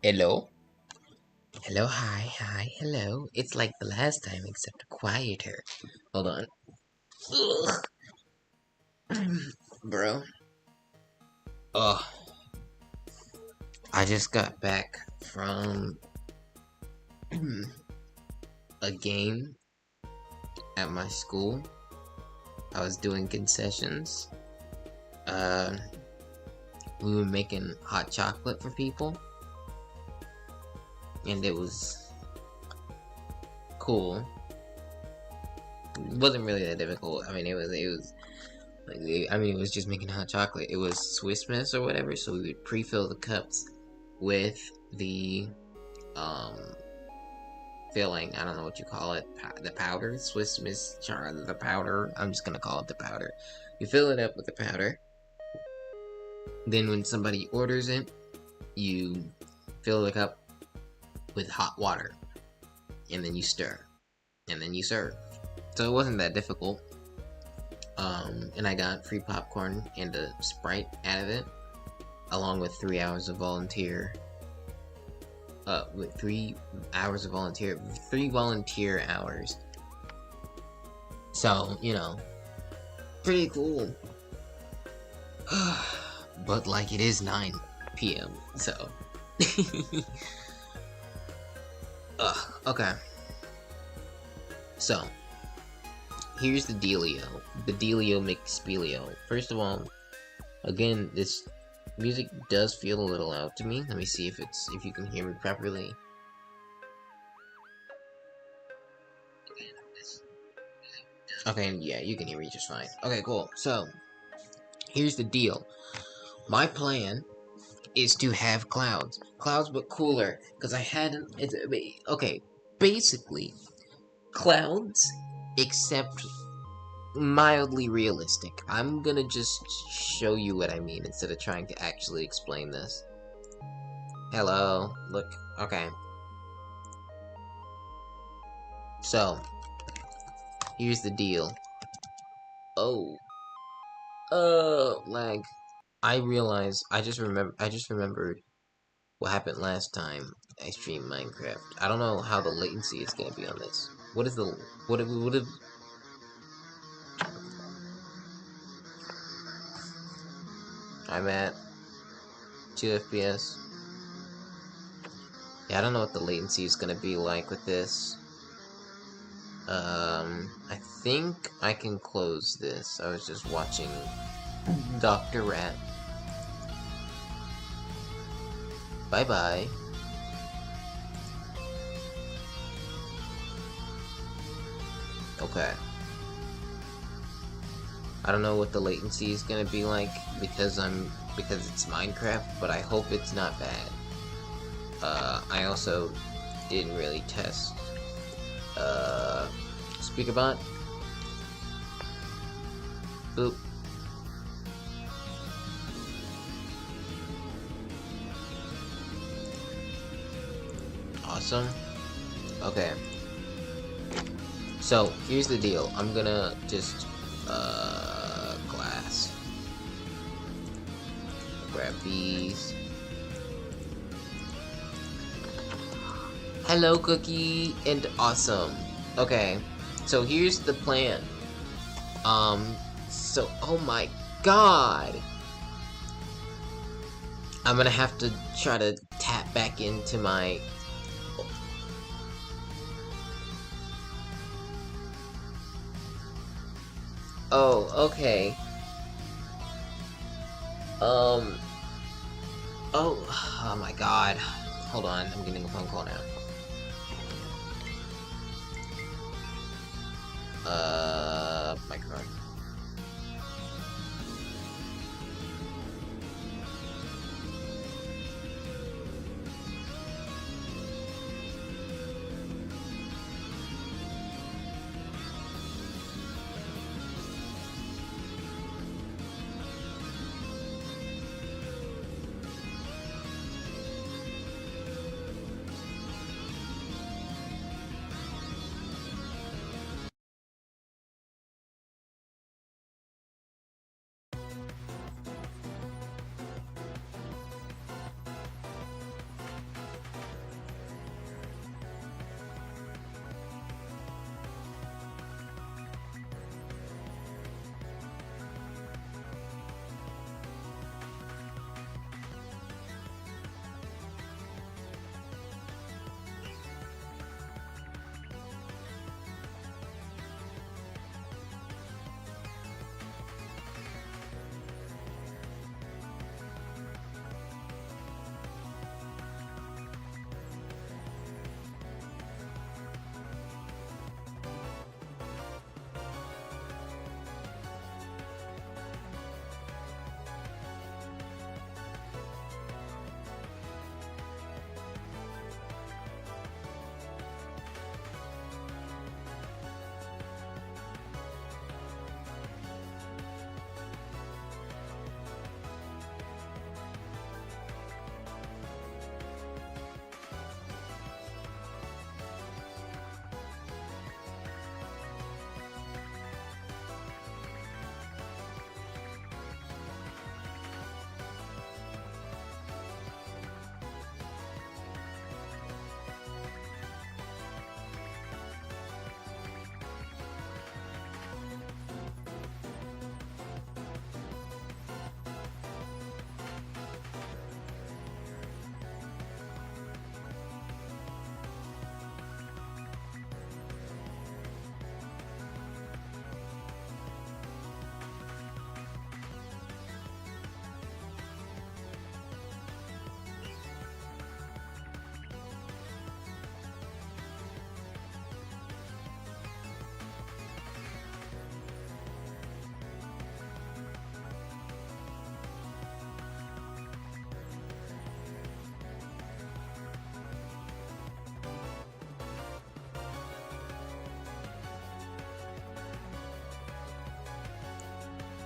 Hello? Hello, hi, hello. It's like the last time, except quieter. Hold on. Ugh. Bro. Oh, I just got back from a game at my school. I was doing concessions. Uh, we were making hot chocolate for people. And it was cool. It wasn't really that difficult. I mean, it was like, it was just making hot chocolate. It was Swiss Miss or whatever, so we would pre-fill the cups with the um filling. I don't know what you call it. The powder, Swiss Miss char, the powder. I'm just gonna call it the powder. You fill it up with the powder. Then when somebody orders it, you fill the cup with hot water, and then you stir, and then you serve. So it wasn't that difficult. And I got free popcorn and a Sprite out of it, along with 3 hours of volunteer. With 3 hours of volunteer, 3 volunteer hours. So, pretty cool. But like it is 9 p.m. So. Okay. So, here's the dealio. The dealio McSpealio. First of all, again, this music does feel a little loud to me. Let me see if you can hear me properly. Okay, yeah, you can hear me just fine. Okay, cool. So, here's the deal. My plan is to have clouds. Clouds, but cooler. Because I hadn't... Okay, basically, clouds, except mildly realistic. I'm gonna just show you what I mean instead of trying to actually explain this. Hello, look, okay. So, here's the deal. Oh, lag. I just remembered what happened last time I streamed Minecraft. I don't know how the latency is gonna be on this. What if, I'm at 2 FPS. Yeah, I don't know what the latency is gonna be like with this. I think I can close this. I was just watching Dr. Rat. Bye-bye. Okay. I don't know what the latency is gonna be like because it's Minecraft, but I hope it's not bad. I also didn't really test Speakerbot. Boop. Awesome. Okay. So, here's the deal. I'm gonna just, glass. Grab these. Hello, Cookie, and awesome. Okay, so here's the plan. Oh my god! I'm gonna have to try to tap back into my... Oh, okay. Oh my god. Hold on, I'm getting a phone call now. Microphone.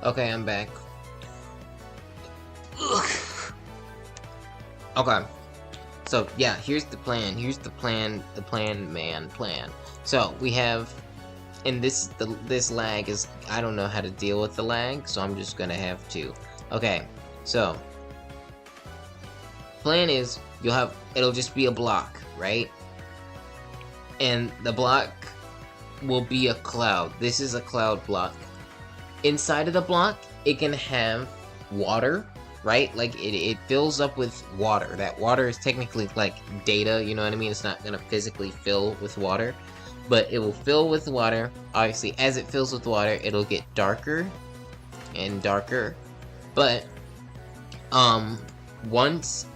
Okay, I'm back. Ugh. Okay. So yeah, here's the plan. Here's the plan. The plan. So we have, and this lag is, I don't know how to deal with the lag, so I'm just gonna have to. Okay, so plan is it'll just be a block, right? And the block will be a cloud. This is a cloud block. Inside of the block, it can have water, right? Like it fills up with water. That water is technically like data, you know what I mean? It's not gonna physically fill with water, but it will fill with water. Obviously, as it fills with water, it'll get darker and darker. But once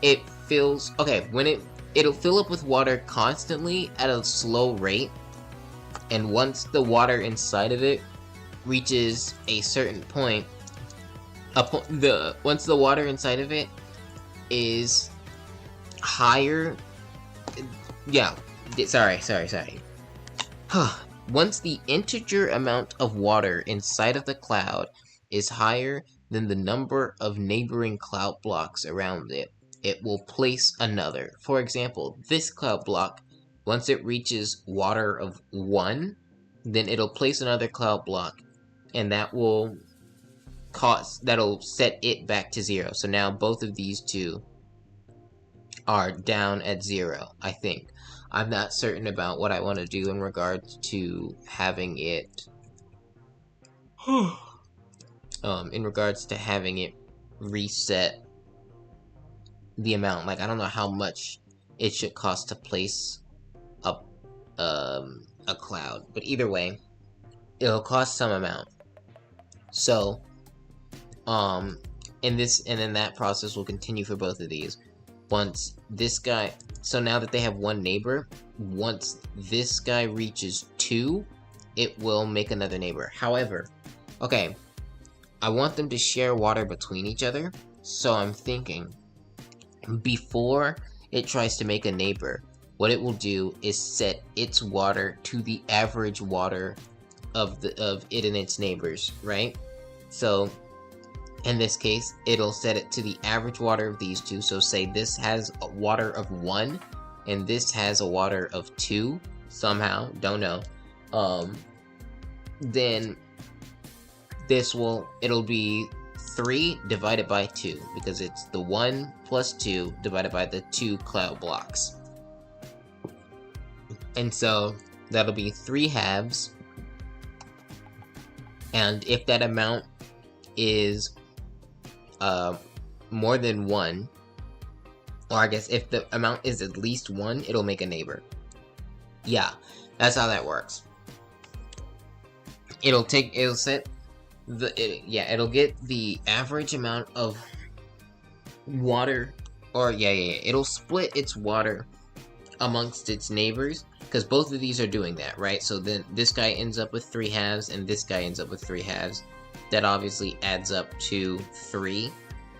it fills, okay, when it'll fill up with water constantly at a slow rate, and once the water inside of it reaches a certain point, once the water inside of it is higher, yeah, sorry. Once the integer amount of water inside of the cloud is higher than the number of neighboring cloud blocks around it, it will place another. For example, this cloud block, once it reaches water of 1, then it'll place another cloud block, and that'll set it back to 0. So now both of these two are down at 0, I think. I'm not certain about what I want to do in regards to having it reset the amount. Like, I don't know how much it should cost to place a cloud, but either way, it'll cost some amount. So and then that process will continue for both of these. Once this guy, so now that they have one neighbor, once this guy reaches 2, it will make another neighbor. However, okay, I want them to share water between each other, so I'm thinking before it tries to make a neighbor, what it will do is set its water to the average water of it and its neighbors, right? So in this case, it'll set it to the average water of these two. So say this has a water of 1 and this has a water of 2 somehow, don't know. Then it'll be 3 divided by 2, because it's the 1 plus 2 divided by the 2 cloud blocks. And so that'll be 3 halves. And if that amount is more than 1, or I guess if the amount is at least 1, it'll make a neighbor. Yeah, that's how that works. It'll get the average amount of water, or it'll split its water amongst its neighbors, because both of these are doing that, right? So then this guy ends up with 3 halves, and this guy ends up with 3 halves. That obviously adds up to 3,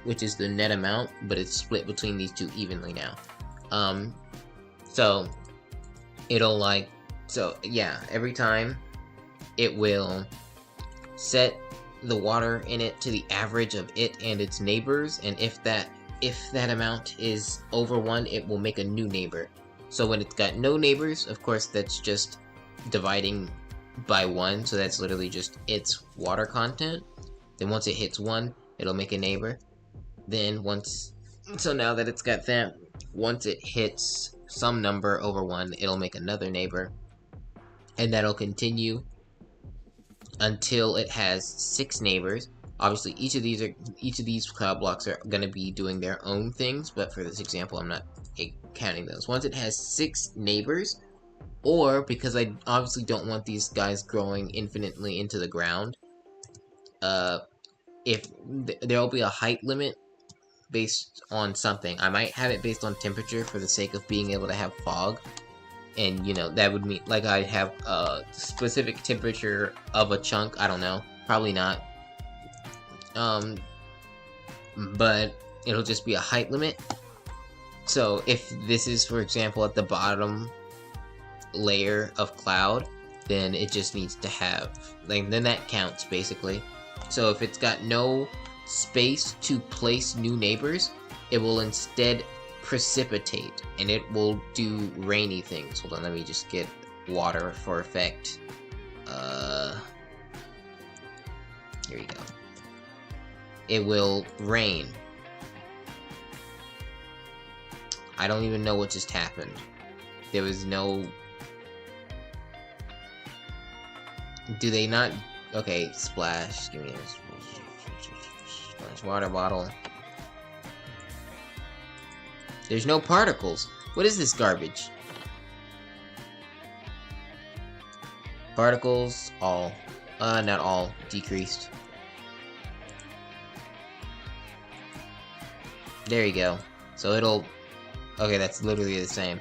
which is the net amount, but it's split between these two evenly now. So it'll every time it will set the water in it to the average of it and its neighbors, and if that amount is over 1, it will make a new neighbor. So when it's got no neighbors, of course, that's just dividing by 1, so that's literally just its water content. Then once it hits 1, it'll make a neighbor. Then so now that it's got that, once it hits some number over 1, it'll make another neighbor. And that'll continue until it has 6 neighbors. Obviously, each of these cloud blocks are going to be doing their own things, but for this example, I'm not counting those. Once it has 6 neighbors, or because I obviously don't want these guys growing infinitely into the ground, if there'll be a height limit based on something. I might have it based on temperature for the sake of being able to have fog. And, that would mean, like, I'd have a specific temperature of a chunk. I don't know. Probably not. But it'll just be a height limit. So if this is, for example, at the bottom layer of cloud, then it just needs to have, then that counts, basically. So if it's got no space to place new neighbors, it will instead precipitate, and it will do rainy things. Hold on, let me just get water for effect. Here we go. It will rain. I don't even know what just happened. There was no... Do they not... Okay, splash. Give me a splash water bottle. There's no particles. What is this garbage? Particles, all. Not all. Decreased. There you go. So it'll... Okay, that's literally the same.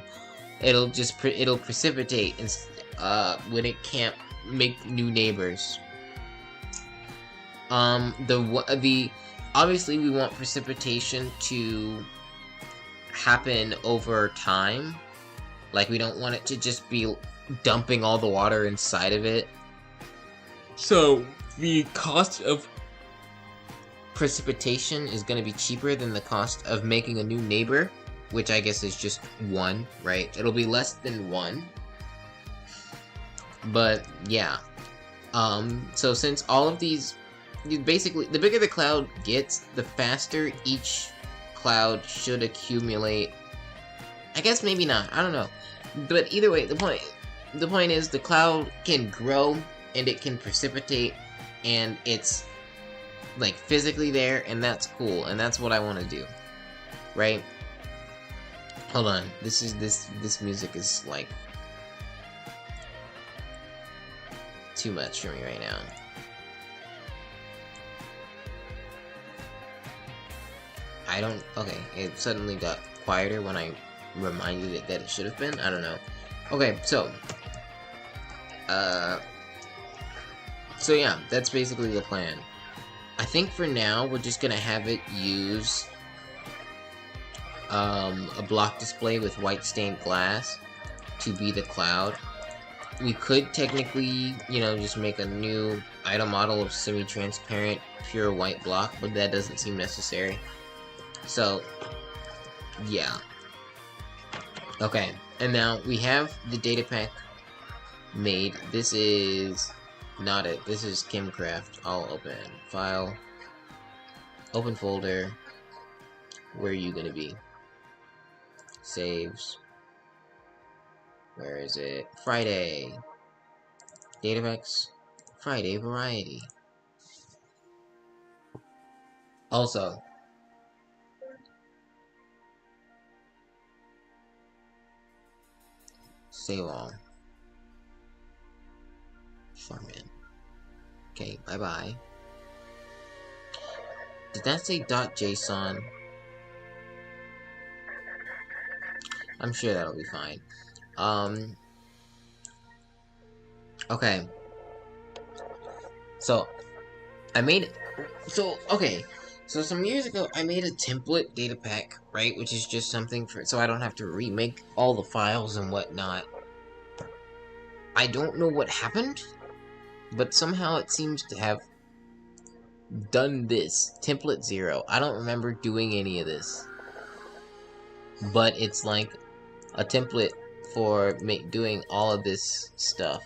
It'll just... It'll precipitate when it can't make new neighbors. Obviously we want precipitation to happen over time. Like, we don't want it to just be dumping all the water inside of it. So the cost of precipitation is going to be cheaper than the cost of making a new neighbor, which I guess is just 1, right? It'll be less than 1. But yeah. So since all of these, basically, the bigger the cloud gets, the faster each cloud should accumulate. I guess maybe not. I don't know. But either way, the point is the cloud can grow and it can precipitate, and it's like physically there, and that's cool, and that's what I want to do, right? Hold on. This music is like too much for me right now. Okay, it suddenly got quieter when I reminded it that it should have been. I don't know. Okay, so yeah, that's basically the plan. I think for now we're just gonna have it use a block display with white stained glass to be the cloud. We could technically, just make a new item model of semi-transparent pure white block, but that doesn't seem necessary. So, yeah. Okay, and now we have the data pack made. This is not it. This is Kimcraft. I'll open file, open folder. Where are you gonna be? Saves. Where is it? Friday. Datapacks. Friday variety. Also, save all. Farming. Okay, bye bye. Did that say .json? I'm sure that'll be fine. Okay. So, So some years ago, I made a template data pack, right? Which is just something so I don't have to remake all the files and whatnot. I don't know what happened, but somehow it seems to have done this. Template 0. I don't remember doing any of this. But it's like a template for doing all of this stuff,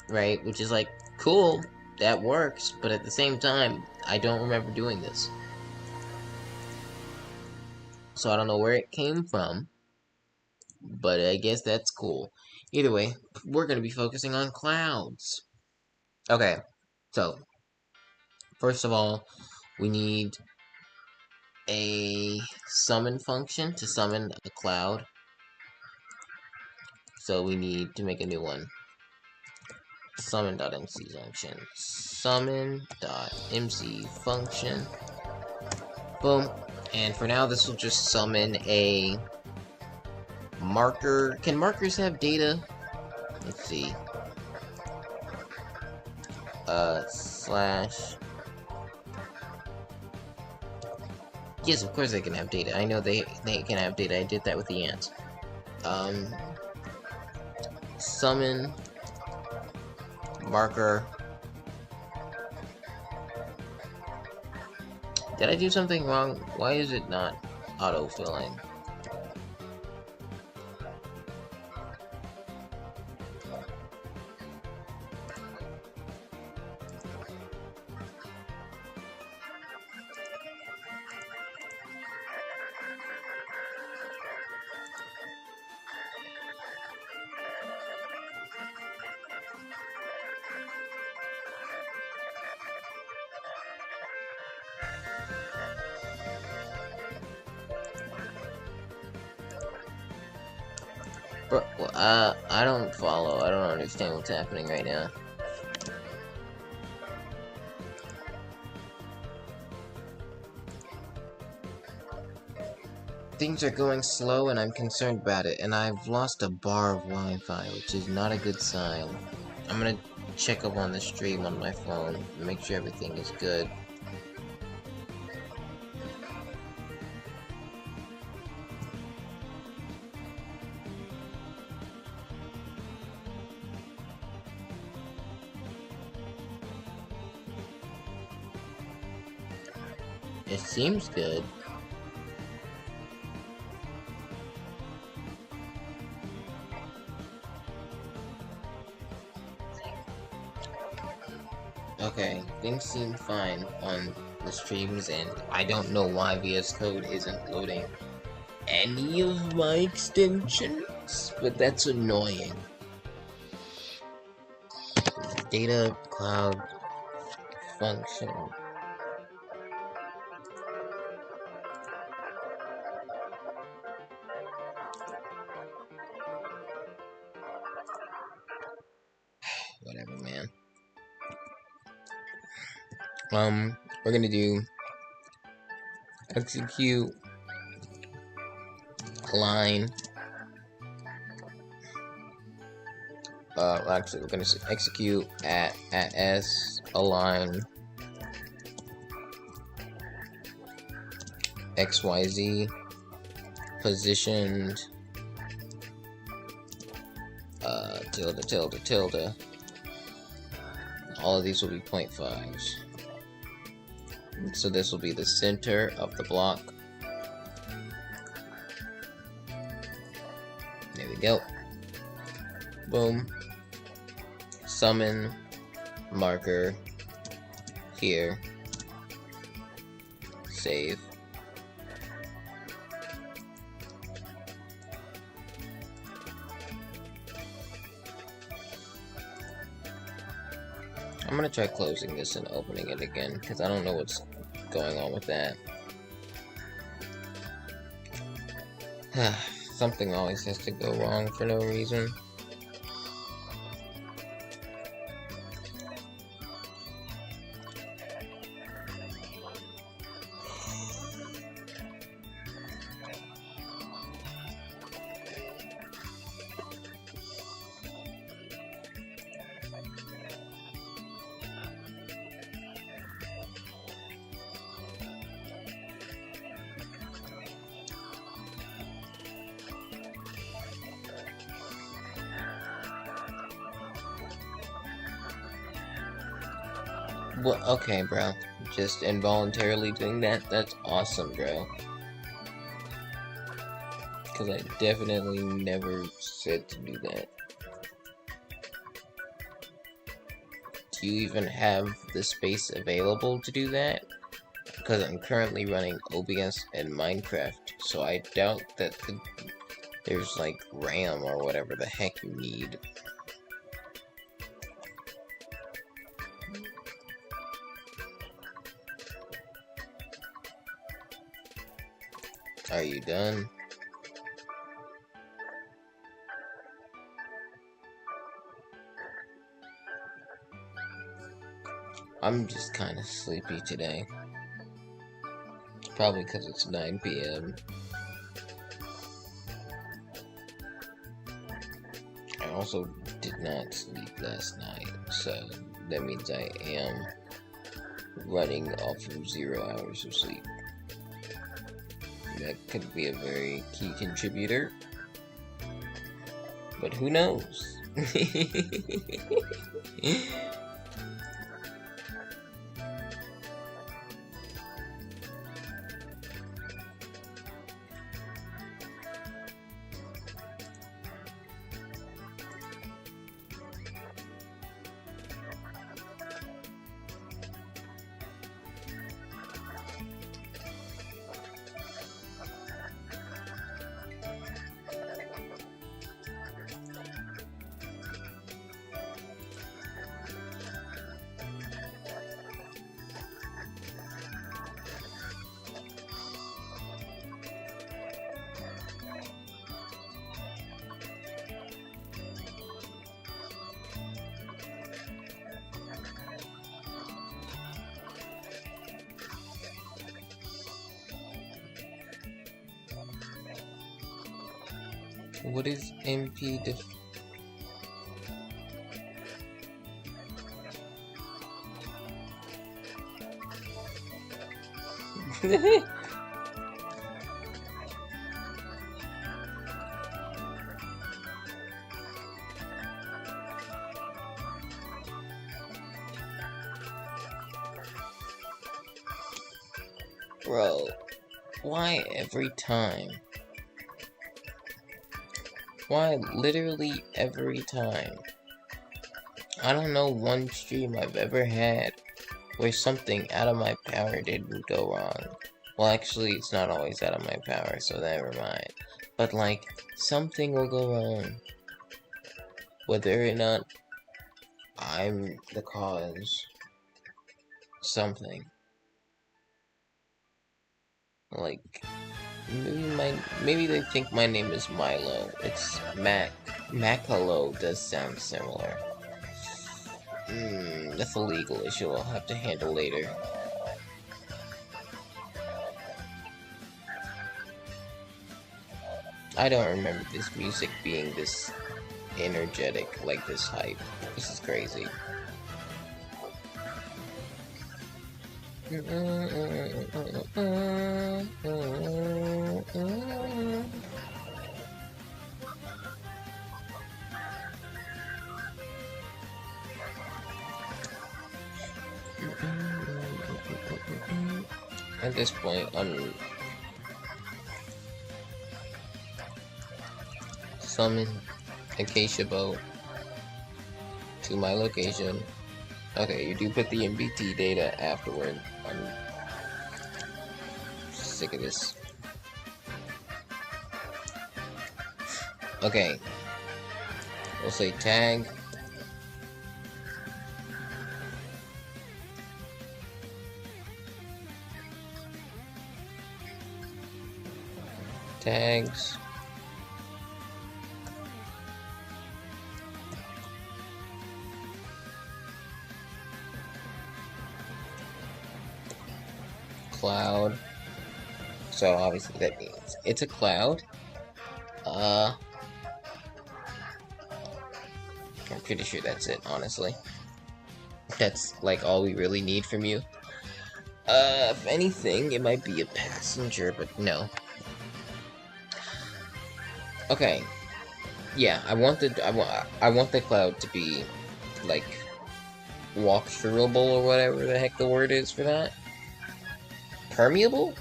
right? Which is like, cool, that works, but at the same time, I don't remember doing this. So I don't know where it came from, but I guess that's cool. Either way, we're going to be focusing on clouds. Okay, so first of all, we need a summon function to summon a cloud. So we need to make a new one. Summon.mc function. Summon.mc function. Boom. And for now, this will just summon a marker. Can markers have data? Let's see. Slash. Yes, of course they can have data. I know they can have data. I did that with the ants. Summon marker Did I do something wrong? Why is it not auto-filling? Bro, I don't follow. I don't understand what's happening right now. Things are going slow and I'm concerned about it, and I've lost a bar of Wi-Fi, which is not a good sign. I'm gonna check up on the stream on my phone and make sure everything is good. It seems good. Okay, things seem fine on the streams, and I don't know why VS Code isn't loading any of my extensions, but that's annoying. Data cloud function. Whatever, man. We're gonna do execute line. Actually, we're gonna execute at s align xyz positioned tilde. All of these will be 0.5s. So this will be the center of the block. There we go. Boom. Summon marker here. Save. I'm gonna try closing this and opening it again, because I don't know what's going on with that. Something always has to go wrong for no reason. Well, okay, bro. Just involuntarily doing that? That's awesome, bro. Because I definitely never said to do that. Do you even have the space available to do that? Because I'm currently running OBS and Minecraft, so I doubt that there's like RAM or whatever the heck you need. Are you done? I'm just kind of sleepy today. It's probably because it's 9 p.m. I also did not sleep last night, so that means I am running off of 0 hours of sleep. That could be a very key contributor, but who knows? What is MP Bro, why every time? Why literally every time? I don't know one stream I've ever had where something out of my power didn't go wrong. Well, actually, it's not always out of my power, so never mind. But, like, something will go wrong. Whether or not I'm the cause. Something. Like, maybe they think my name is Milo. It's Macalo does sound similar. That's a legal issue I'll have to handle later. I don't remember this music being this energetic, like this hype. This is crazy. At this point, I'm summon Acacia Boat to my location. Okay, you do put the MBT data afterward. I'm sick of this. Okay. We'll say tag. Tags. Cloud. So obviously that means it's a cloud. I'm pretty sure that's it, honestly. That's like all we really need from you. If anything, it might be a passenger, but no. Okay. Yeah, I want the cloud to be like walk-throughable or whatever the heck the word is for that. Permeable?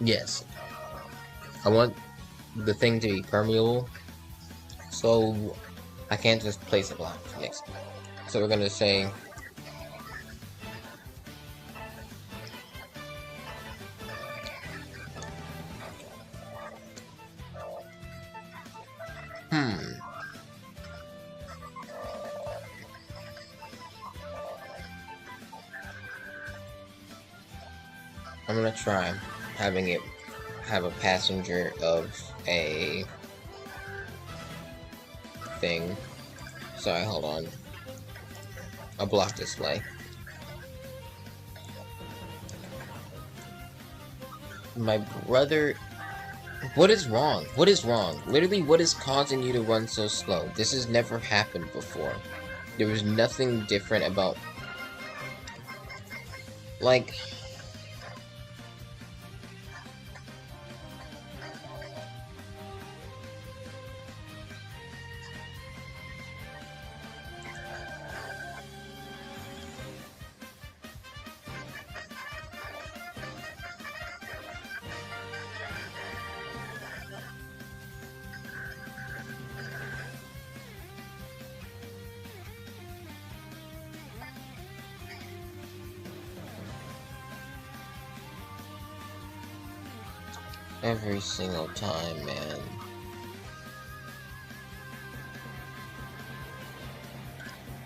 Yes. I want the thing to be permeable, so I can't just place a block next to it. So we're gonna say I'm gonna try having it have a passenger of a thing. Sorry, hold on. A block display. My brother... What is wrong? What is wrong? Literally, what is causing you to run so slow? This has never happened before. There was nothing different about... Like... Every single time, man.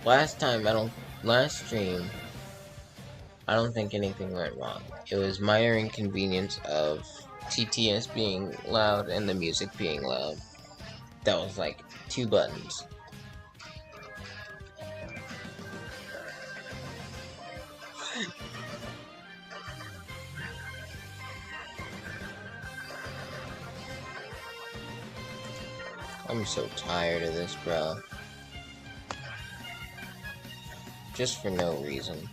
Last stream, I don't think anything went wrong. It was minor inconvenience of TTS being loud and the music being loud. That was like 2 buttons. I'm so tired of this, bro. Just for no reason.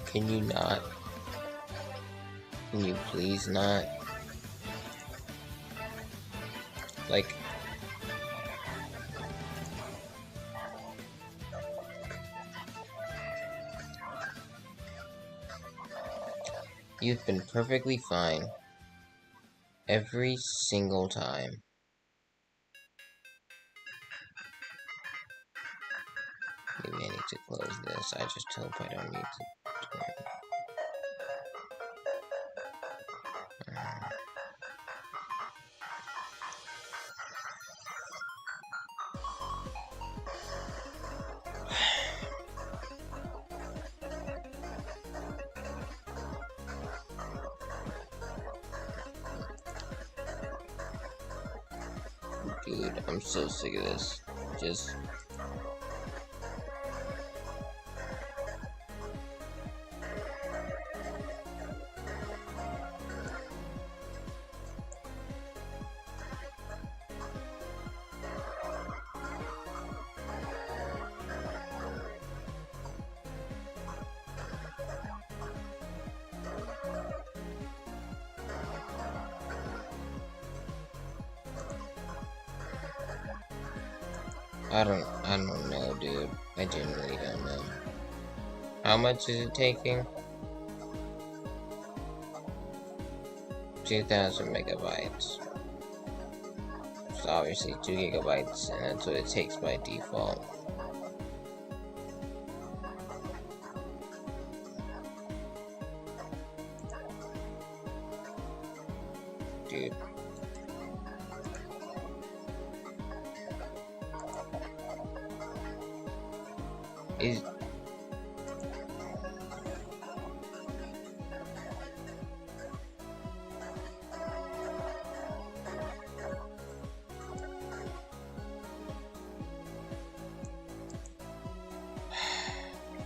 Can you not? Can you please not? Like... You've been perfectly fine. Every single time. Maybe I need to close this. I just hope I don't need to do it. Dude, I'm so sick of this. Just... I don't know, dude. I genuinely don't know. How much is it taking? 2,000 megabytes. So obviously 2 gigabytes, and that's what it takes by default. Dude. Is...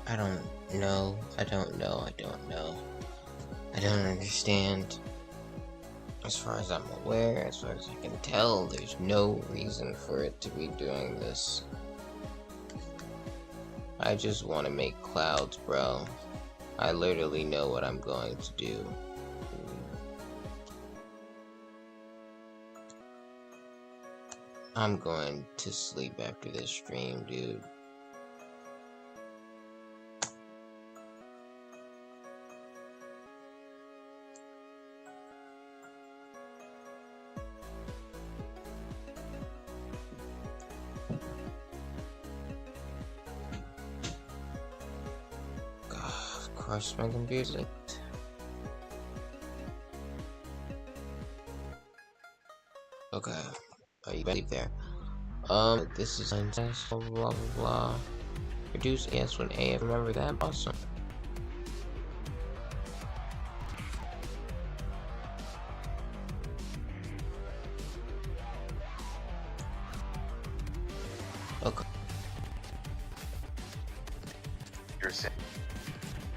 I don't know. I don't know. I don't know. I don't understand. As far as I'm aware, as far as I can tell, there's no reason for it to be doing this. I just want to make clouds, bro. I literally know what I'm going to do. I'm going to sleep after this stream, dude. Of course, my computer. Okay. Are you ready there? This is blah blah blah. Reduce AS1A. Remember that? Awesome. Okay. You're sick.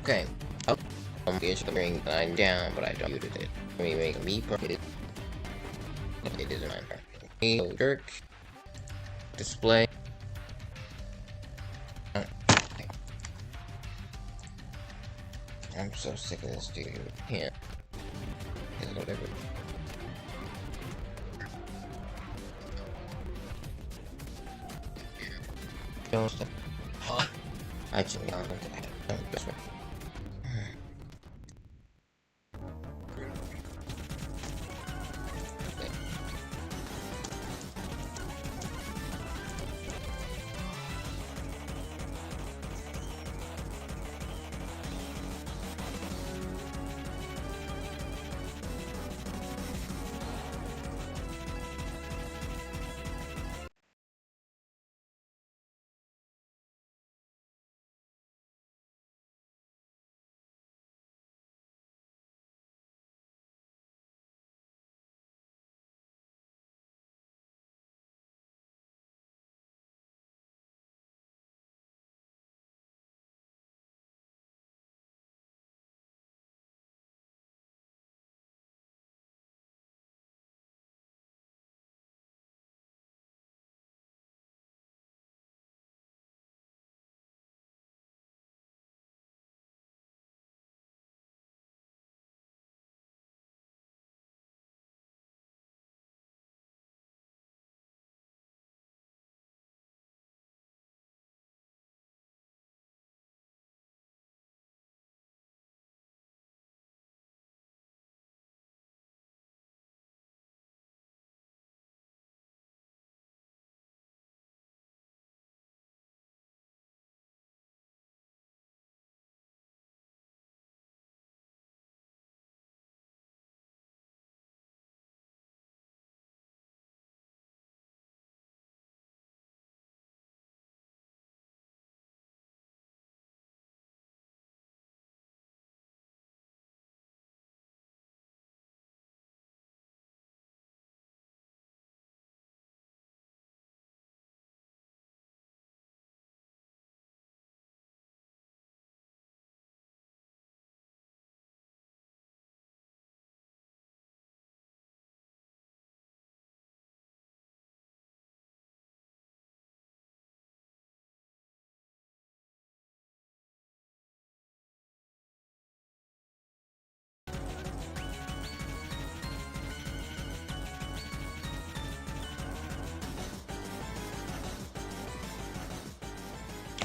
Okay. I'm bring 9 down, but I don't muted it. Let me make me perfect. It isn't mine. Jerk. Display. I'm so sick of this dude. Can't. Whatever. Don't stop. I just don't.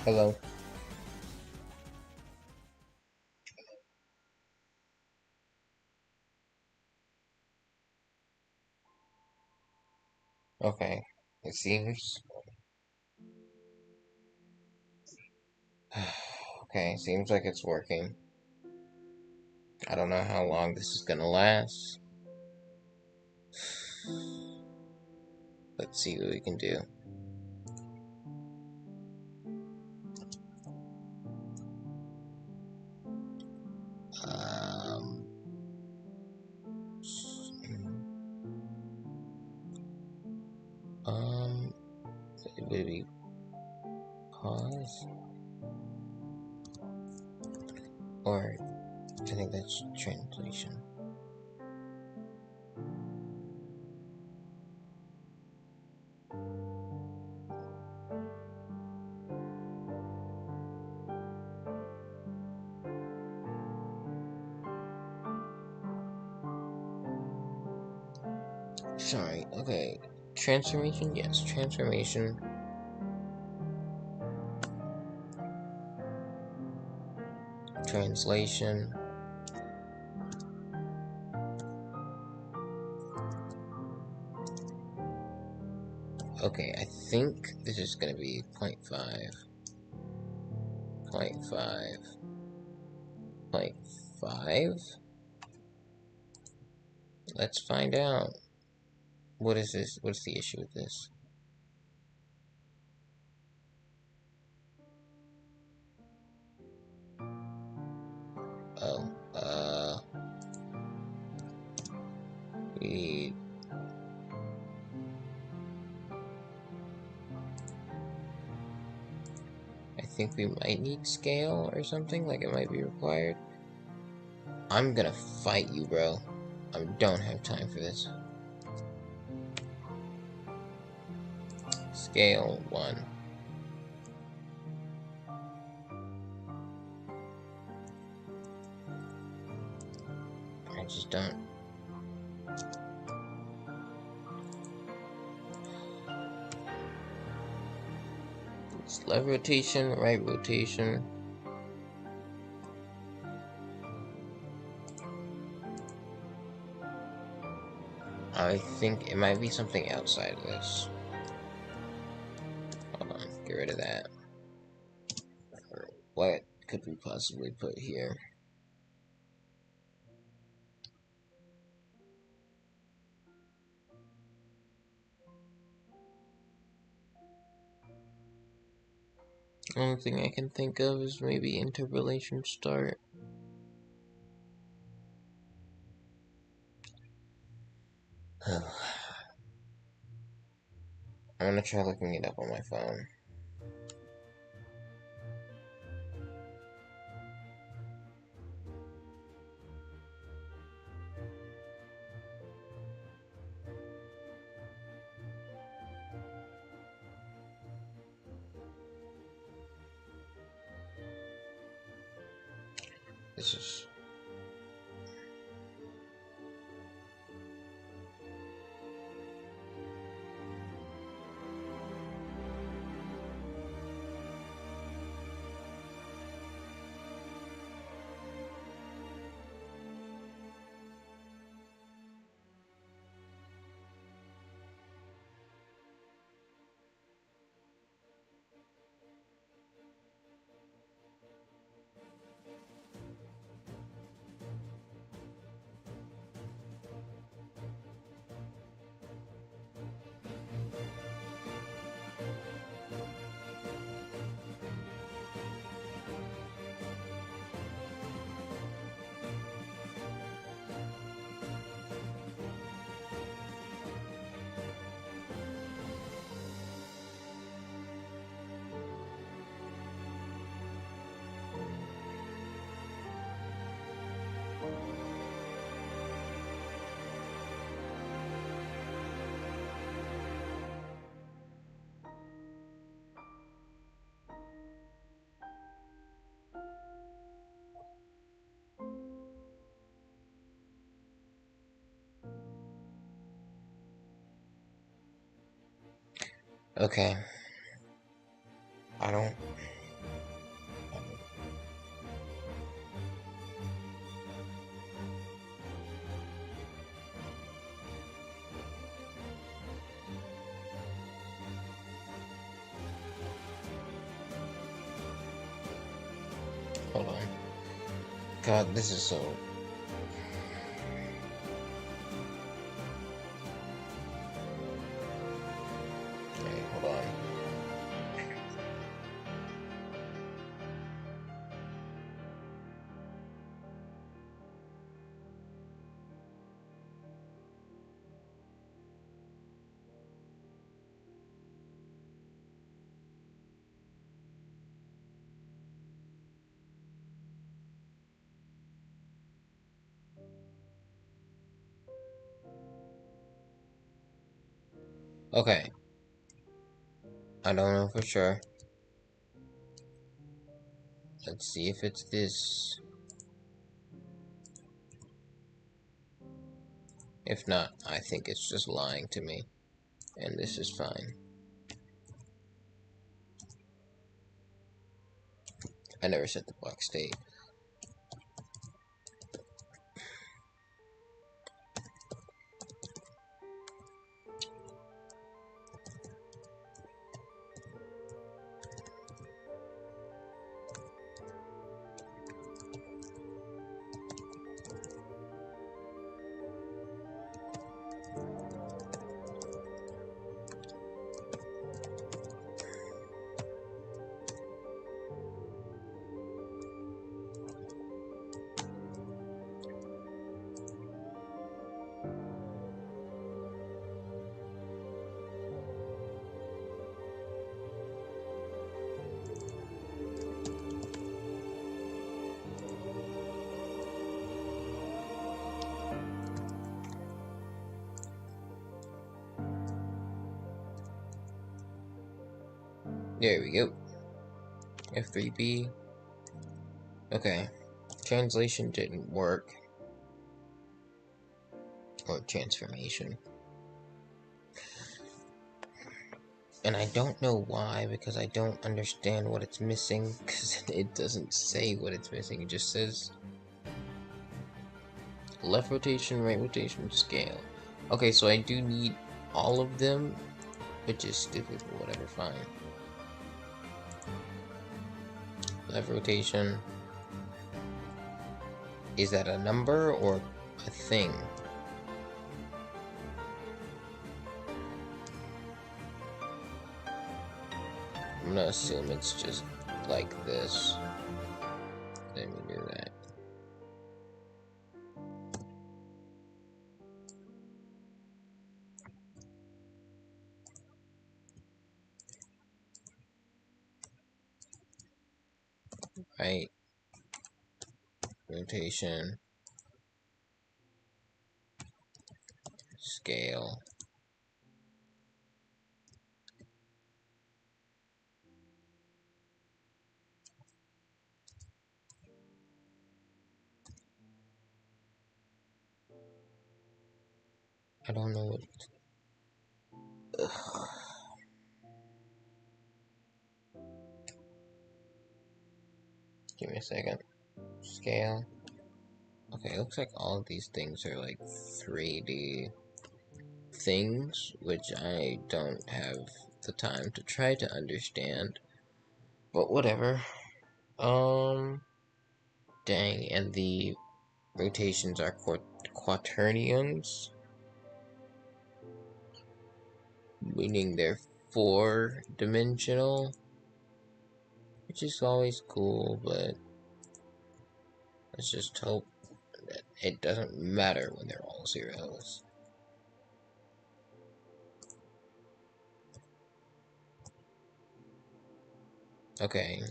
Hello. Okay. It seems. Okay, seems like it's working. I don't know how long this is gonna last. Let's see what we can do. Um, um, would we pause? Or, I think that's translation. Sorry, okay. Transformation? Yes, transformation. Translation. Okay, I think this is gonna be 0.5. 0.5. 0.5? Let's find out. What is this? What's the issue with this? Oh, we I think we might need scale or something, like it might be required. I'm gonna fight you, bro. I don't have time for this. Scale 1. I just don't. It's left rotation, right rotation. I think it might be something outside of this. Hold on, get rid of that. What could we possibly put here? Only thing I can think of is maybe interpolation start. I'm gonna try looking it up on my phone. This is okay. I don't. Hold on. God, this is so... Okay, hold on. Okay. I don't know for sure. Let's see if it's this. If not, I think it's just lying to me. And this is fine. I never set the block state. There we go. F3B. Okay. Translation didn't work. Or transformation. And I don't know why, because I don't understand what it's missing, because it doesn't say what it's missing, it just says left rotation, right rotation, scale. Okay, so I do need all of them, which is stupid, but whatever, fine. Left rotation. Is that a number or a thing? I'm gonna assume it's just like this. Let me do that. Right. Rotation. Scale. I don't know what... Ugh. Give me a second. Scale. Okay, it looks like all of these things are like 3D things, which I don't have the time to try to understand. But whatever. Dang, and the rotations are quaternions, meaning they're 4-dimensional, which is always cool, but let's just hope that it doesn't matter when they're all zeros. Okay.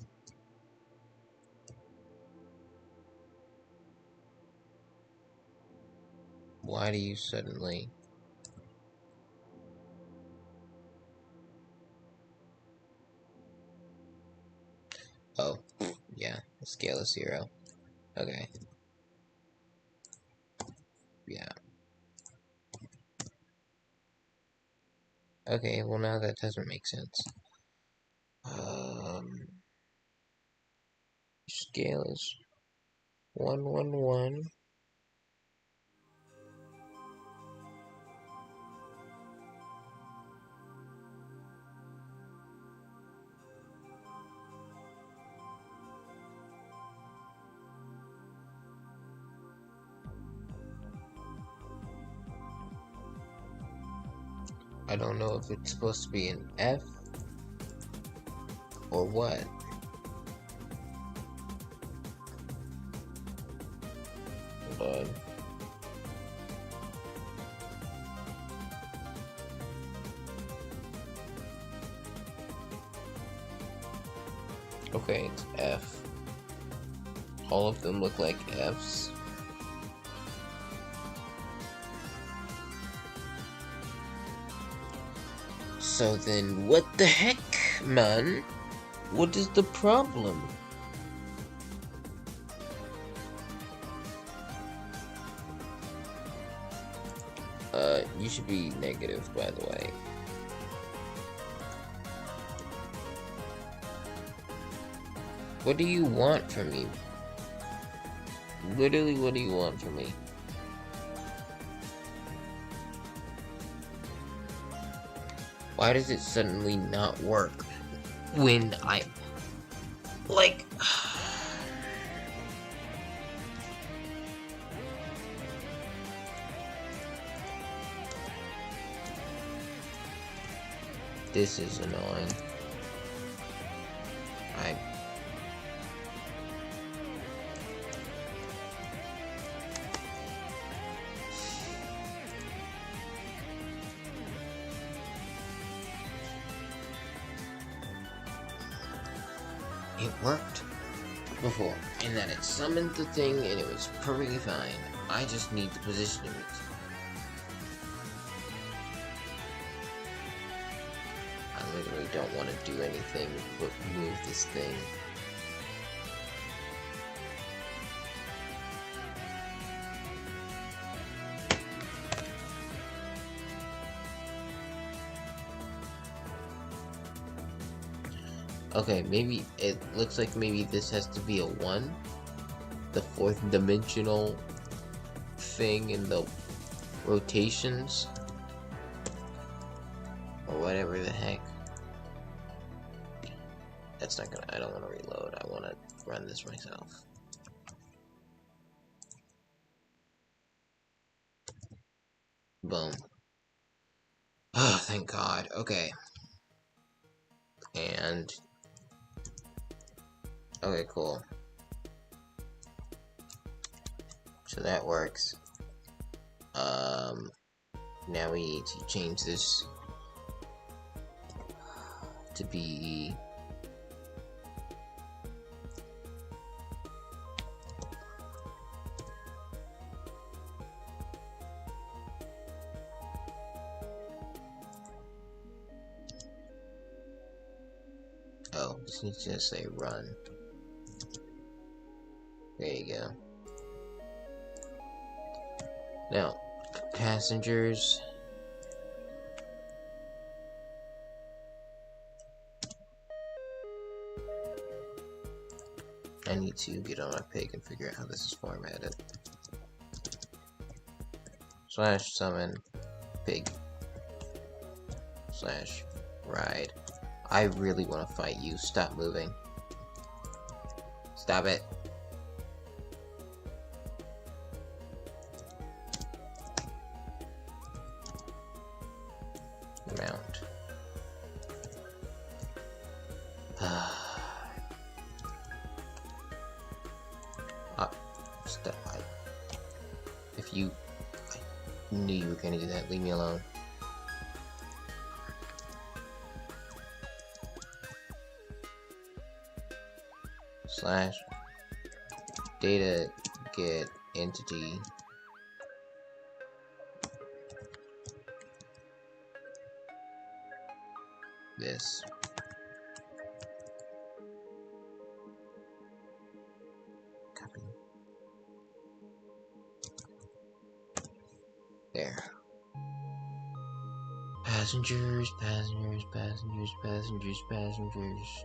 Why do you suddenly... Oh, yeah, the scale is 0. Okay. Yeah. Okay, well now that doesn't make sense. Scale is 111. I don't know if it's supposed to be an F or what. Hold on. Okay, it's F. All of them look like Fs. So then, what the heck, man? What is the problem? You should be negative, by the way. What do you want from me? Literally, what do you want from me? Why does it suddenly not work when I... like... This is annoying. It worked before, in that it summoned the thing and it was perfectly fine. I just need the position of it. I literally don't want to do anything but move this thing. Okay, maybe it looks like maybe this has to be a 1. The 4th dimensional thing in the rotations. Or whatever the heck. That's not gonna, I don't want to reload. I want to run this myself. Boom. Oh, thank God. Okay. And... okay, cool. So that works. Now we need to change this to be... oh, this needs to say run. There you go. Now, passengers. I need to get on my pig and figure out how this is formatted. / summon pig / ride. I really want to fight you. Stop moving. Stop it. Mount. Stop. If you... I knew you were gonna do that. Leave me alone. / data get entity this. Copy. There. Passengers, passengers, passengers, passengers, passengers.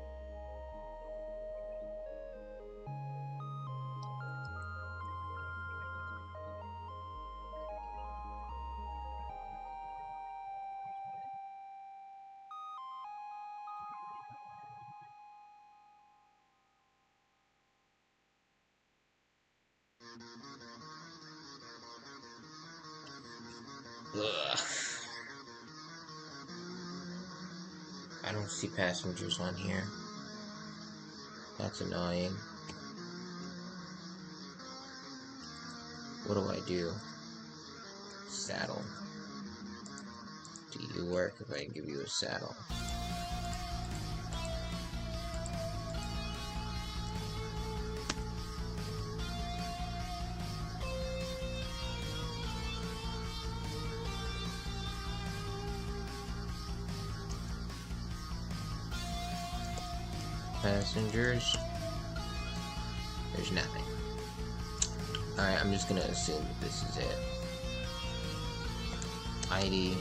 Ugh. don't see passengers on here. That's annoying. What do I do? Saddle. Do you work if I give you a saddle? Passengers. There's nothing. Alright, I'm just gonna assume that this is it. ID.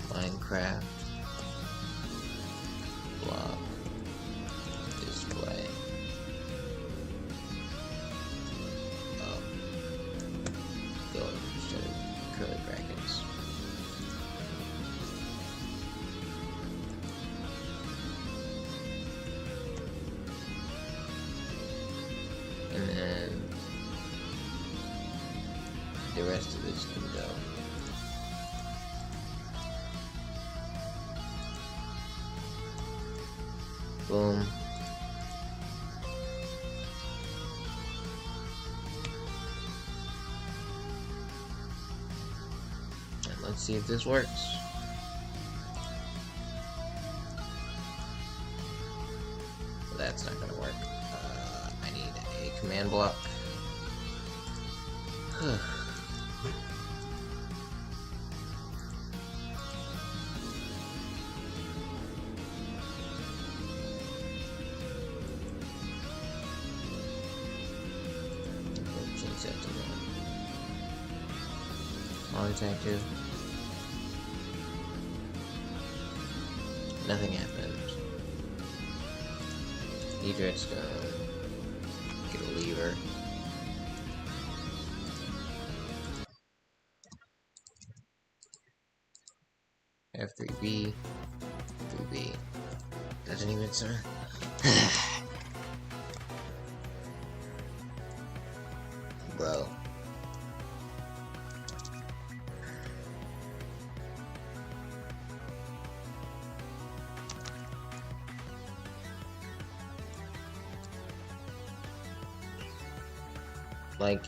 Minecraft. Block. Display. Go instead of curly brackets. And then the rest of this can go. Boom. And let's see if this works. Well, that's not gonna work. I need a command block. Change that to one. Always active. Nothing happened. Need redstone. Get a lever. F3B. 3B. Doesn't even sound. Bro. Like,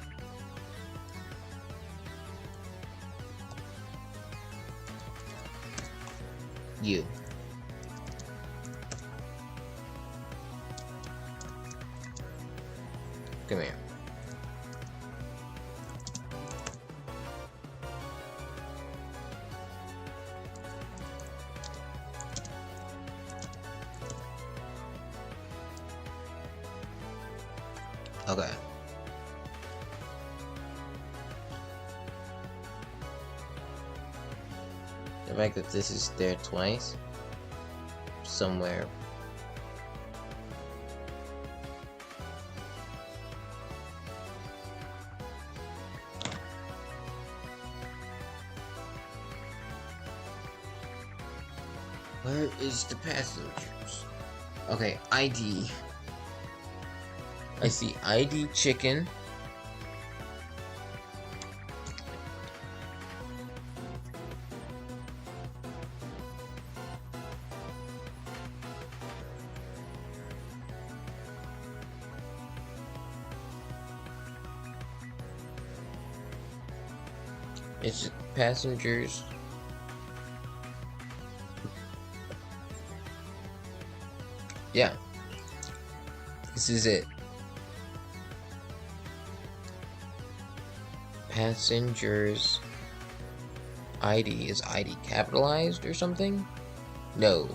you. Come here. Okay. The fact that this is there twice, somewhere. Where is the passengers? Okay, ID. I see ID chicken. It's passengers. Yeah. This is it. Passengers ID. Is ID capitalized or something? No.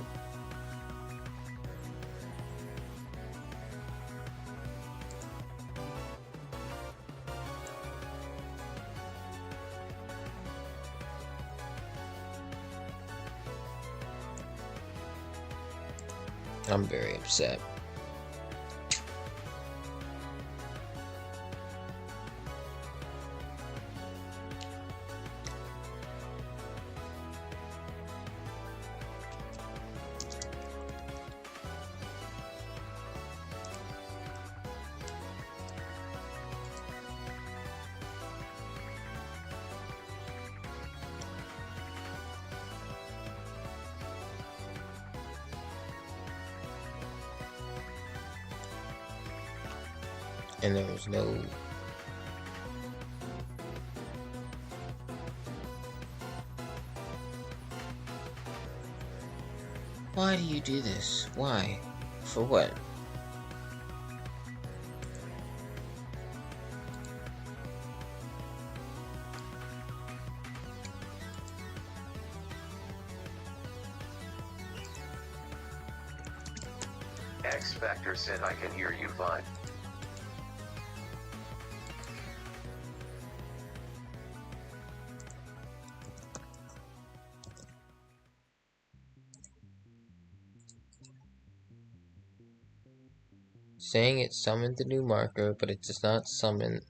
I'm very upset. and there was no... Why do you do this? Why? For what? X Factor said I can hear you fine. Saying it summoned the new marker, but it does not summon...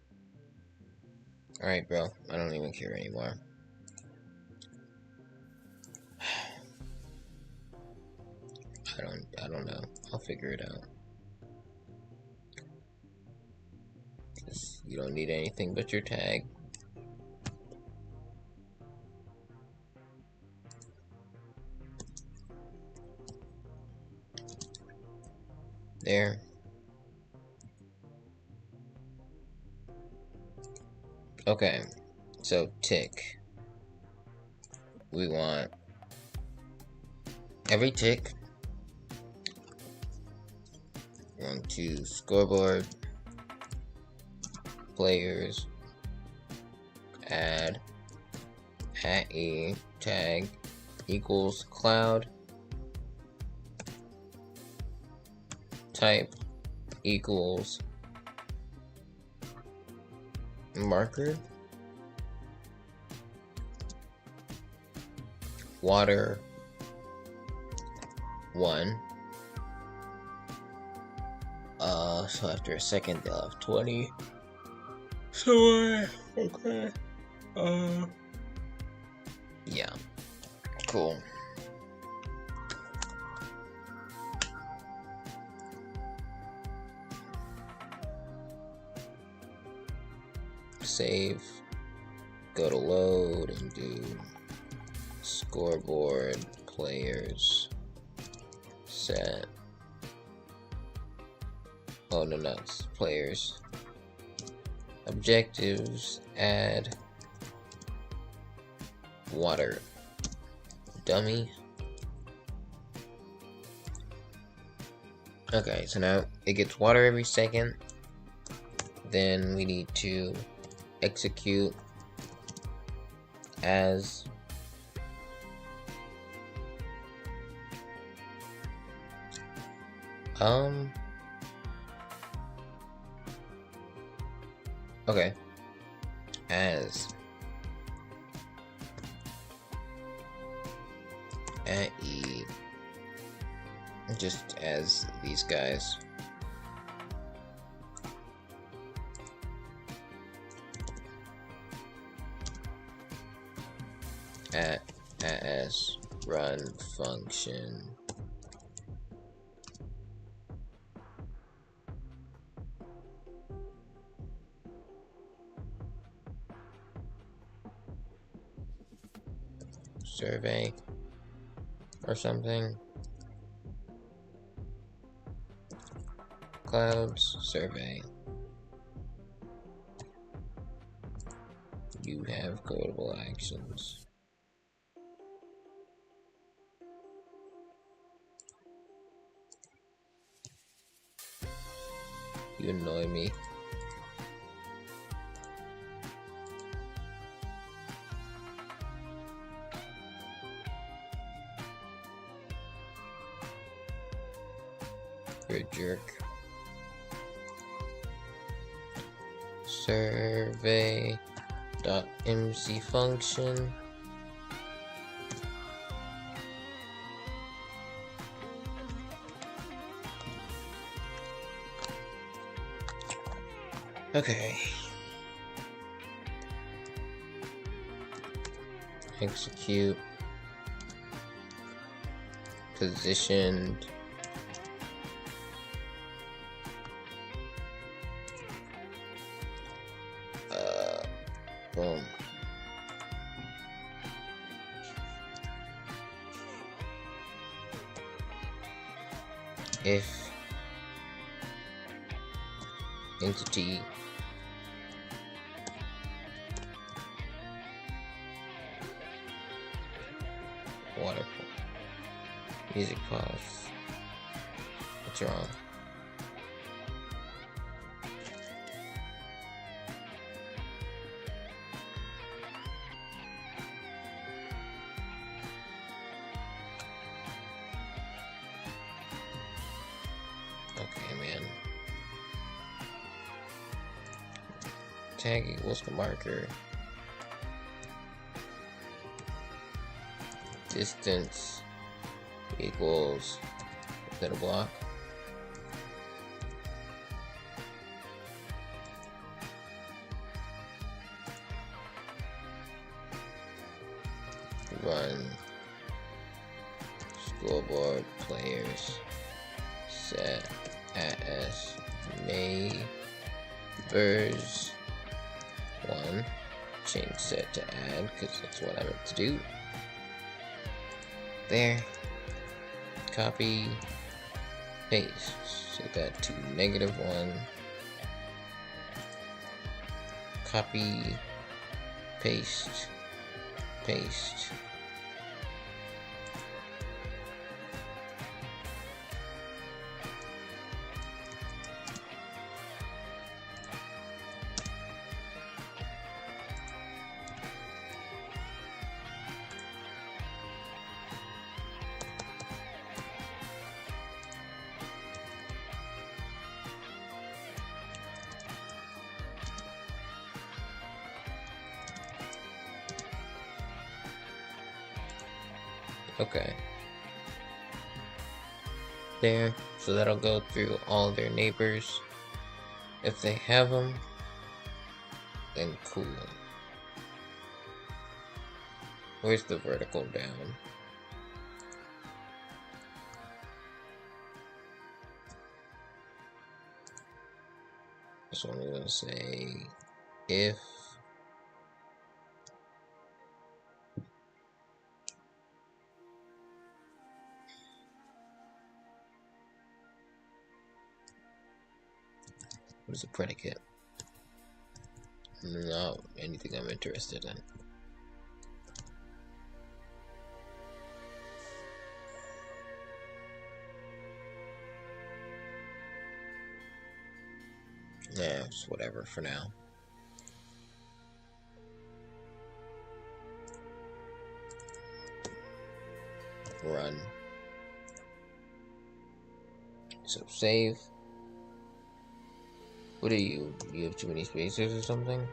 Alright, bro. I don't even care anymore. I don't know. I'll figure it out. You don't need anything but your tag. There. Okay. So, tick. We want every tick. We want to scoreboard, players, add @e tag equals cloud type equals marker water 1. So after a second they'll have 20. So okay. Yeah. Cool. Save. Go to load and do scoreboard players set. Oh no, it's players. Objectives, add water. Dummy. Okay, so now it gets water every second. Then we need to execute as okay, as @e, just as these guys. As run function survey or something. Clouds survey. You have codable actions. You annoy me. You're a jerk. Survey.mc function. Okay. Execute. Positioned. Boom. If entity. Water. Music pause. What's wrong? Okay, man. Tag equals the marker. Distance equals little block. Run scoreboard players set as neighbors 1. Change set to add because that's what I meant to do. There. Copy, paste, set that to -1, copy, paste, paste. Okay. There, so that'll go through all their neighbors. If they have them, then cool. Where's the vertical down? This one we're gonna say if what is a predicate? Not anything I'm interested in. Yeah, it's whatever for now. Run. So save. What are you? You have too many spacers or something?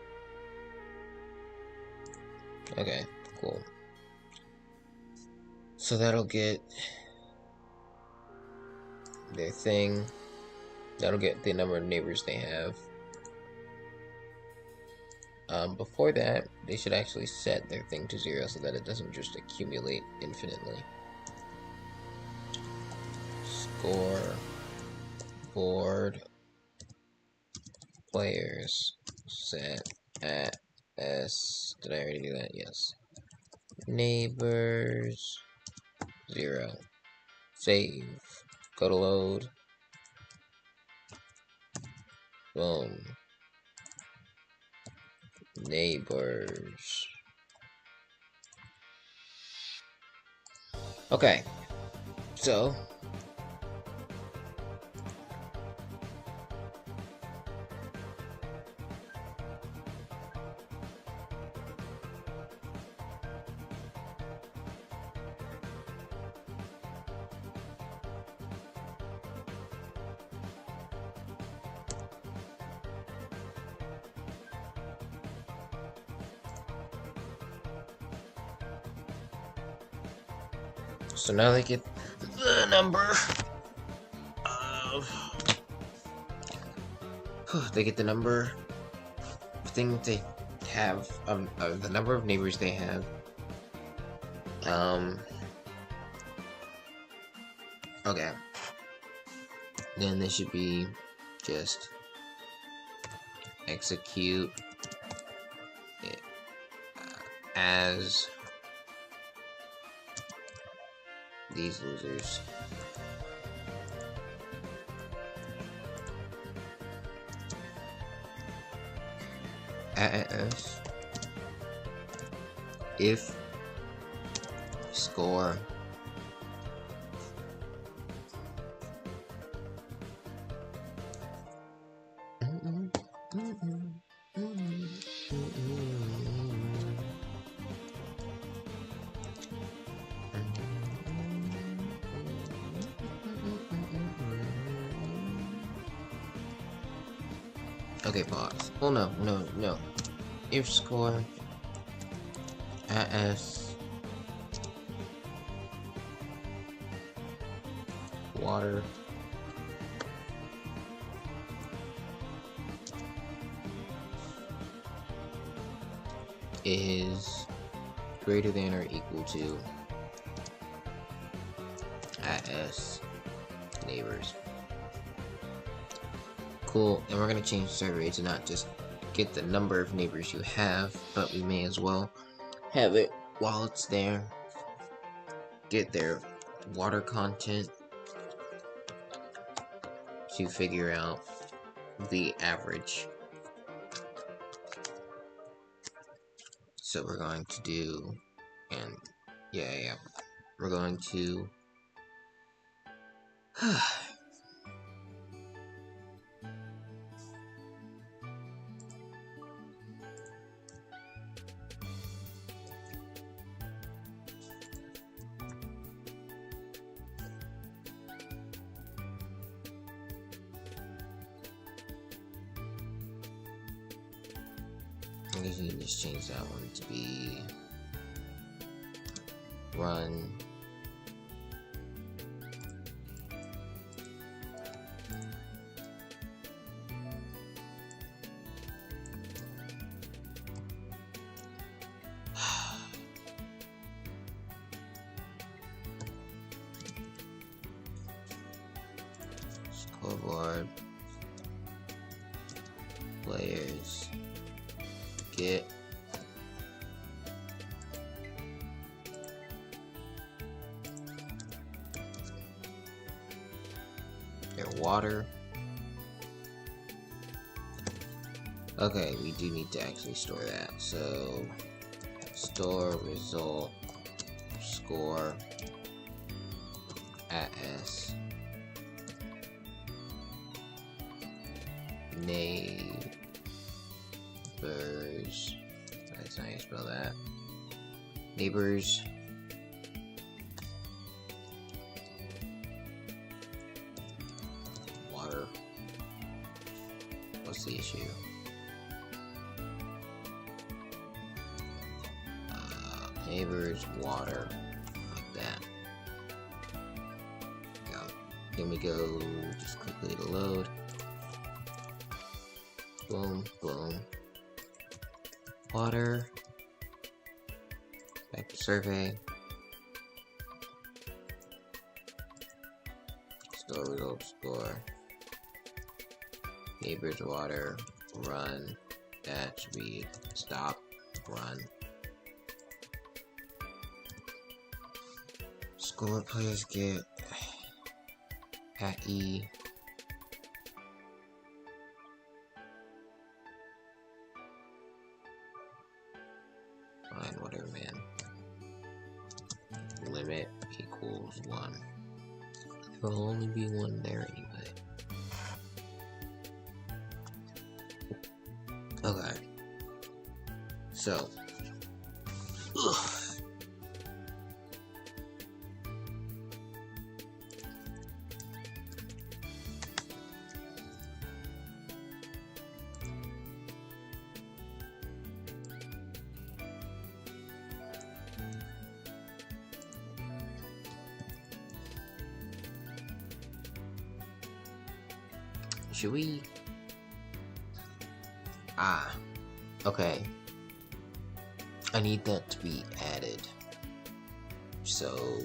Okay, cool. So that'll get their thing. That'll get the number of neighbors they have. Before that, they should actually set their thing to 0 so that it doesn't just accumulate infinitely. Score board players set at S. Did I already do that? Yes. Neighbors 0. Save. Go to load. Boom. Neighbors. Okay. So now they get the number of they get the number of things they have, the number of neighbors they have. Okay. Then this should be just execute it as these losers. at S. If score okay, pause. Oh no. If score at S water is greater than or equal to at S neighbors. Cool, and we're gonna change the survey to not just get the number of neighbors you have, but we may as well have it while it's there. Get their water content to figure out the average. So we're going to do, and yeah, we're going to I guess you can just change that one to be run scoreboard players get their water. Okay, we do need to actually store that. So store result score at S neighbors. That's not how you spell that. Neighbors water. What's the issue? Neighbors water, like that. Go. Then we go just quickly to load. Boom, boom. Water. Back to survey. Store result score. Neighbors water. Run. Dash read. Stop. Run. Score players get at E. Fine, whatever, man. Limit equals 1. There will only be 1 there anyway. Okay. So. Ugh. Should we? Okay. I need that to be added. So,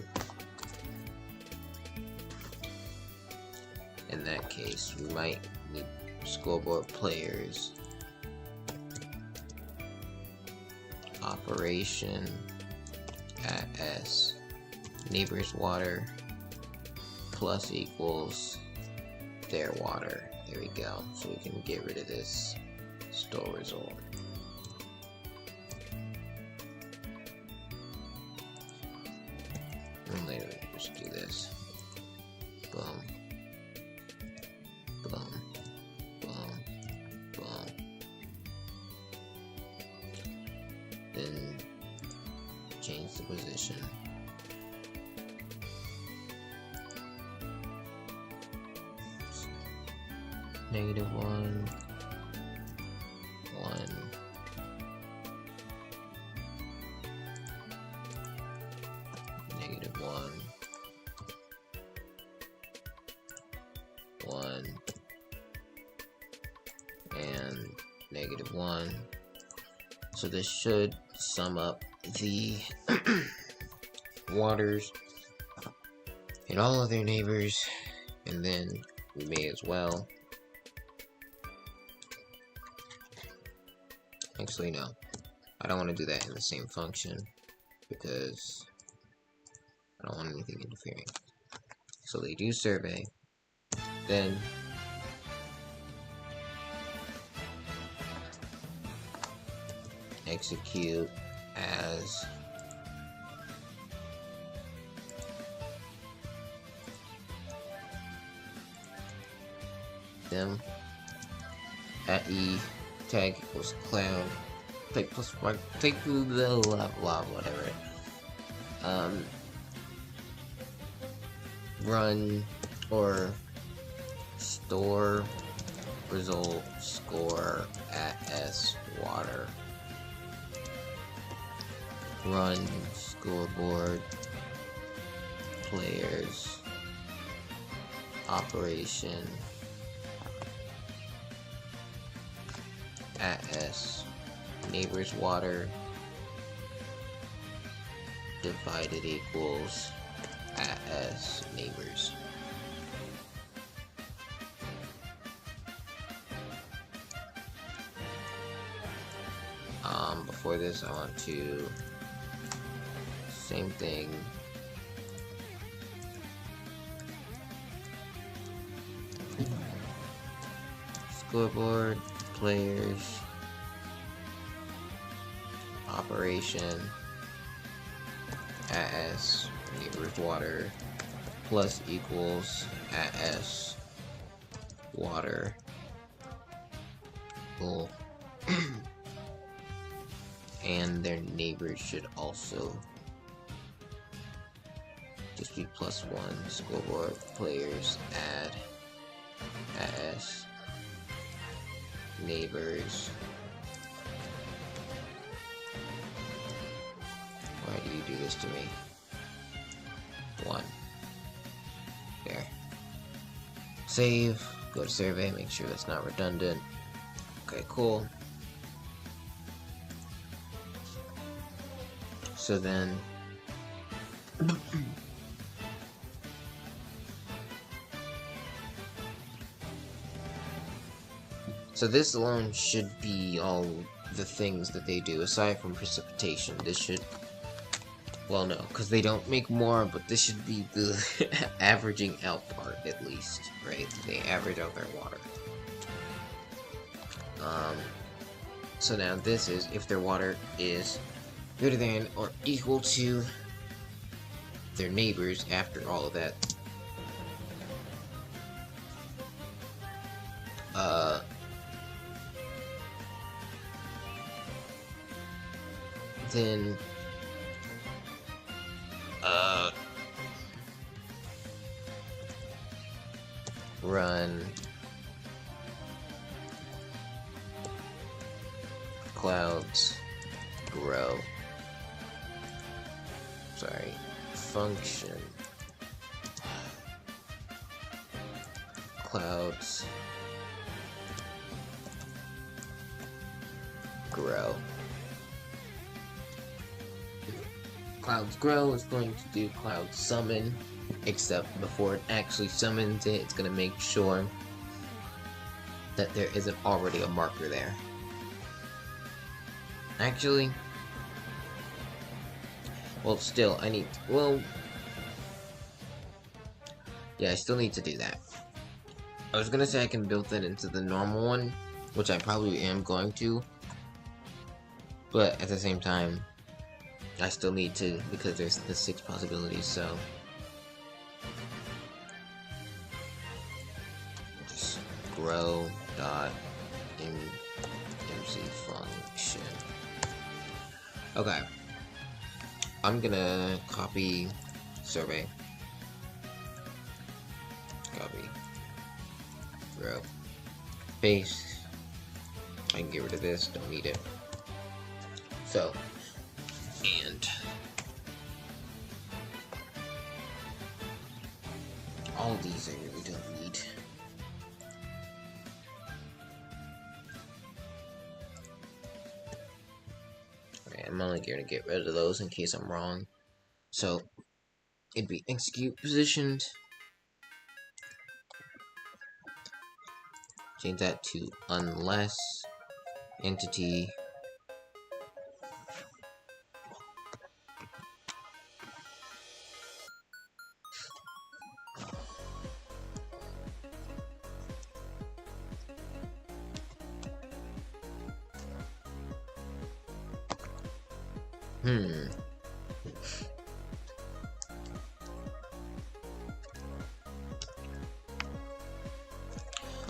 in that case, we might need scoreboard players. Operation at S. Neighbors water plus equals their water. There we go. So we can get rid of this store result. And later we should do this. Boom. Boom. Boom. Boom. Then change the position. -1, 1. -1, 1, and -1. So this should sum up the waters and all of their neighbors, and then we may as well. Actually, no. I don't want to do that in the same function because I don't want anything interfering. So they do survey, then execute as them at E tag equals cloud type plus one take the blah blah whatever. Run or store result score at S water. Run scoreboard players operation at S neighbors water divided equals at S neighbors. Before this I want to same thing. Scoreboard players operation at S neighbors water plus equals at S water. Cool. And their neighbors should also just be +1 scoreboard players add at S neighbors. Why do you do this to me? 1. There. Save. Go to survey. Make sure that's not redundant. Okay, cool. So then so this alone should be all the things that they do aside from precipitation. This should, well, no, because they don't make more, but this should be the averaging out part at least, right? They average out their water. So now this is if their water is greater than or equal to their neighbors after all of that. Then run clouds grow. Sorry, function clouds grow. Clouds grow is going to do cloud summon, except before it actually summons it, it's going to make sure that there isn't already a marker there. Actually, well, still, I need, well, yeah, I still need to do that. I was gonna say I can build that into the normal one, which I probably am going to, but at the same time, I still need to, because there's the 6 possibilities, so just grow dot mc function. Okay, I'm gonna copy survey, copy, grow, paste. I can get rid of this, don't need it. So, and all these I really don't need. Okay, I'm only gonna get rid of those in case I'm wrong. So, it'd be execute positioned. Change that to unless entity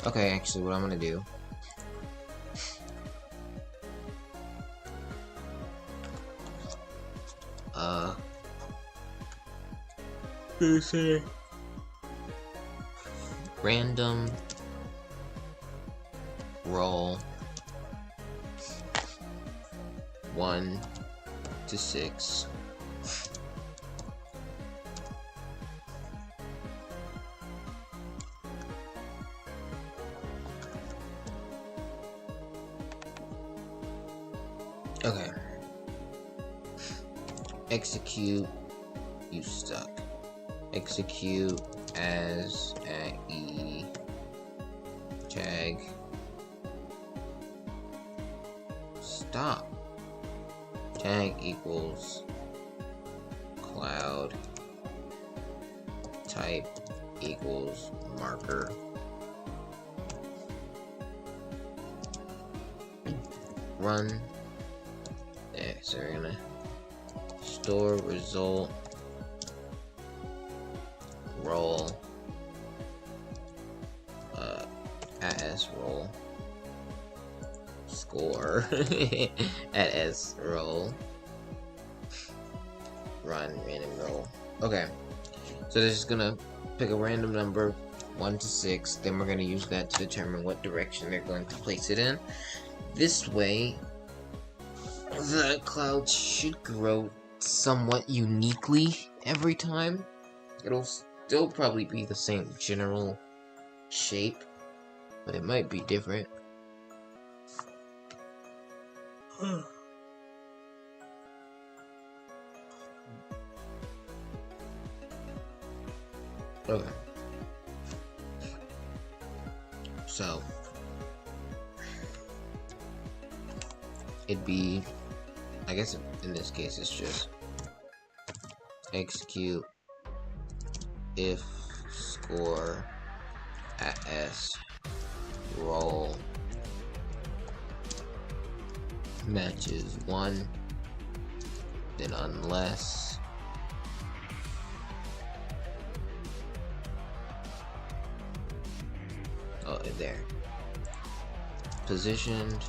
Okay, actually what I'm gonna do random roll 1 to 6. Okay. Execute. You stuck. Execute as at e tag. Stop. Tag equals cloud. Type equals marker. Run. There, so we're gonna store result roll as roll score as roll run random roll. Okay, so this is gonna pick a random number 1 to 6, then we're gonna use that to determine what direction they're going to place it in. This way the cloud should grow somewhat uniquely every time. It'll still probably be the same general shape, but it might be different. Okay. So it'd be, I guess in this case it's just execute if score at s roll matches 1, then unless there positioned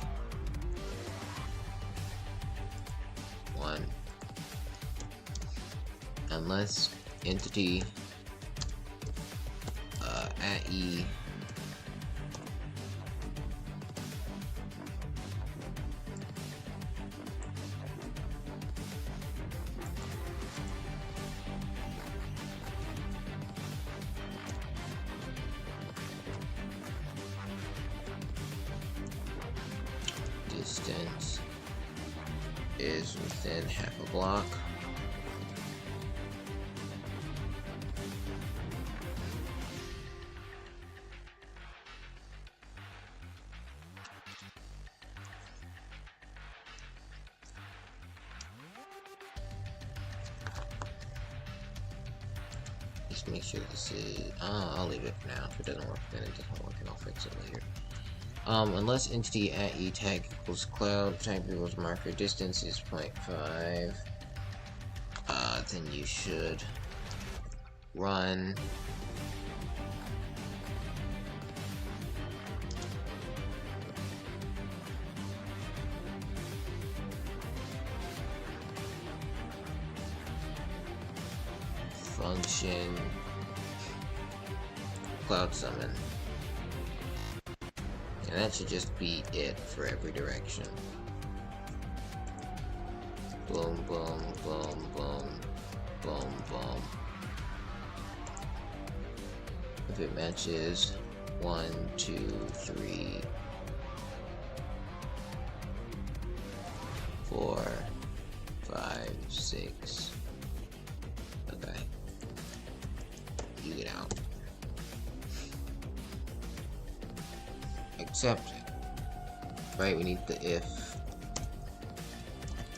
1 unless entity at e distance is within half a block. Just make sure this is, I'll leave it for now. If it doesn't work, then it doesn't work and I'll fix it later. Unless entity at e tag equals cloud, type equals marker, distance is 0.5, then you should run function cloud summon. And that should just be it for every direction. Boom, boom, boom, boom, boom, boom. If it matches 1, 2, 3, 4, 5, 6. Okay. You get out. Except, right, we need the if.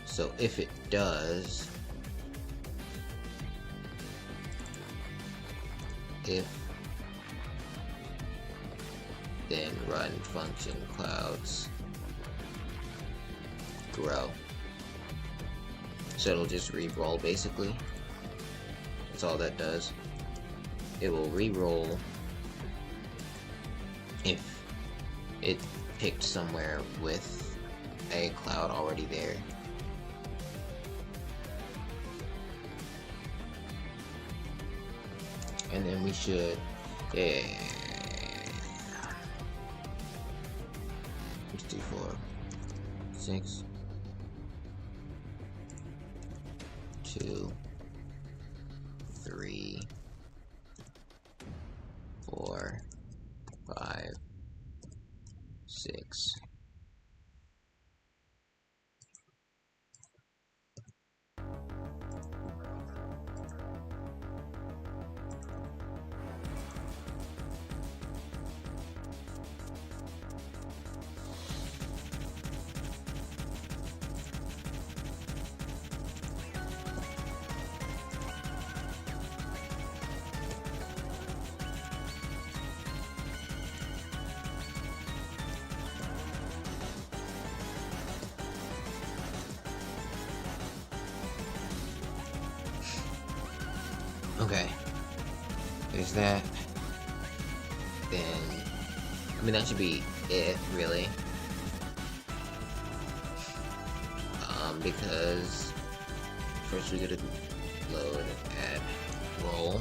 So if it does, if, then run function clouds grow. So it'll just re-roll basically. That's all that does. It will re-roll if it picked somewhere with a cloud already there. And then we should, 6, 2, 3, 4, 5, 6. Okay, there's that. Then, I mean, that should be it, really. Because first we gotta load, add, roll.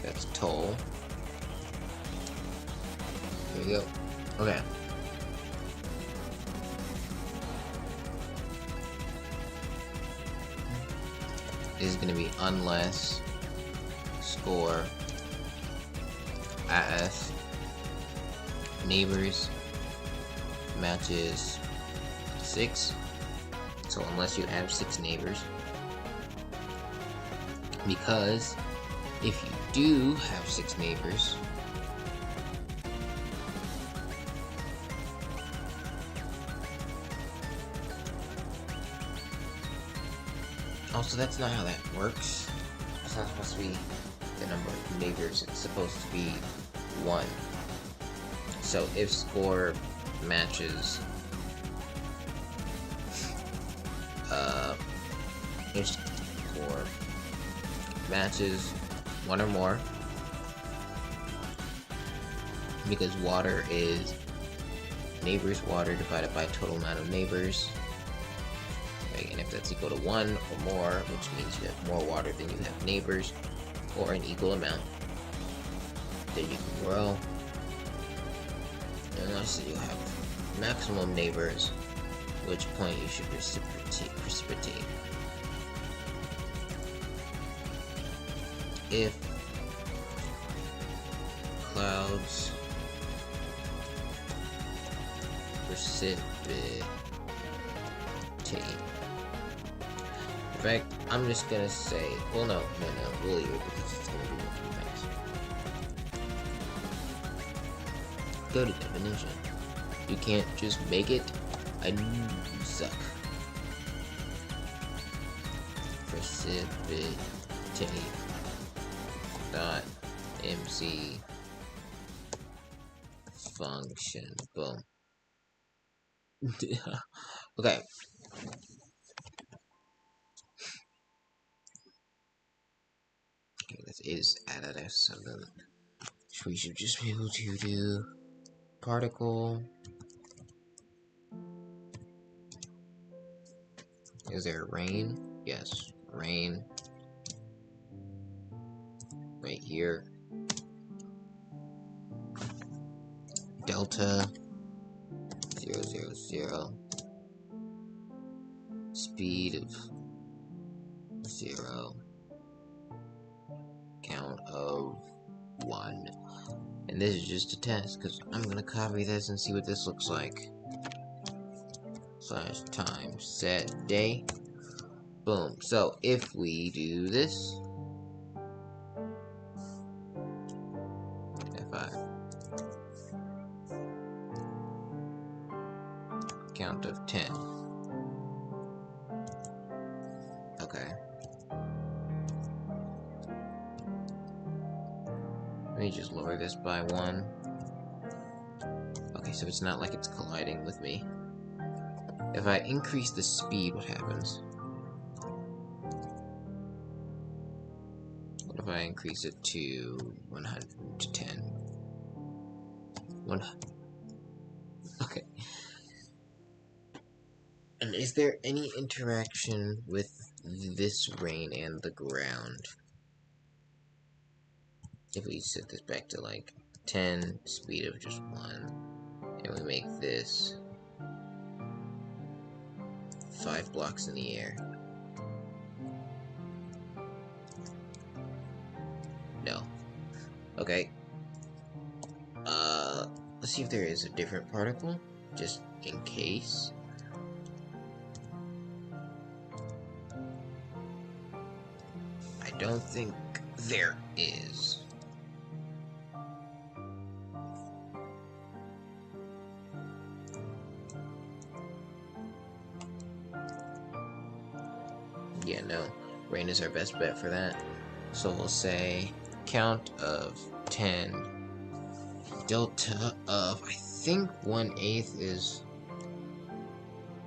That's toll. There we go. Okay. Is going to be unless score as neighbors matches 6. So unless you have 6 neighbors, because if you do have 6 neighbors, also, that's not how that works. It's not supposed to be the number of neighbors. It's supposed to be 1. So if score matches, if score matches 1 or more, because water is neighbors water divided by total amount of neighbors. And if that's equal to 1 or more, which means you have more water than you have neighbors, or an equal amount, then you can grow. Unless you have maximum neighbors, at which point you should precipitate. If clouds precipitate. In fact, I'm just gonna say, well, no, we'll leave it because it's gonna be multiple times. Go to definition. You can't just make it. I suck. Precipitate dot MC function. Boom. Okay. Okay, this is additive, so then we should just be able to do particle. Is there rain? Yes, rain. Right here. Delta 0, 0, 0. Speed of 0. Count of 1. And this is just a test, because I'm gonna copy this and see what this looks like. Slash time set day. Boom. So if we do this, F5, count of 10. Okay. Let me just lower this by 1. Okay, so it's not like it's colliding with me. If I increase the speed, what happens? What if I increase it to 100 to 10? 100. Okay. And is there any interaction with this rain and the ground? If we set this back to like 10, speed of just 1, and we make this 5 blocks in the air. No. Okay. Let's see if there is a different particle, just in case. I don't think there is. Yeah, no. Rain is our best bet for that. So we'll say count of 10. Delta of, I think 1/8 is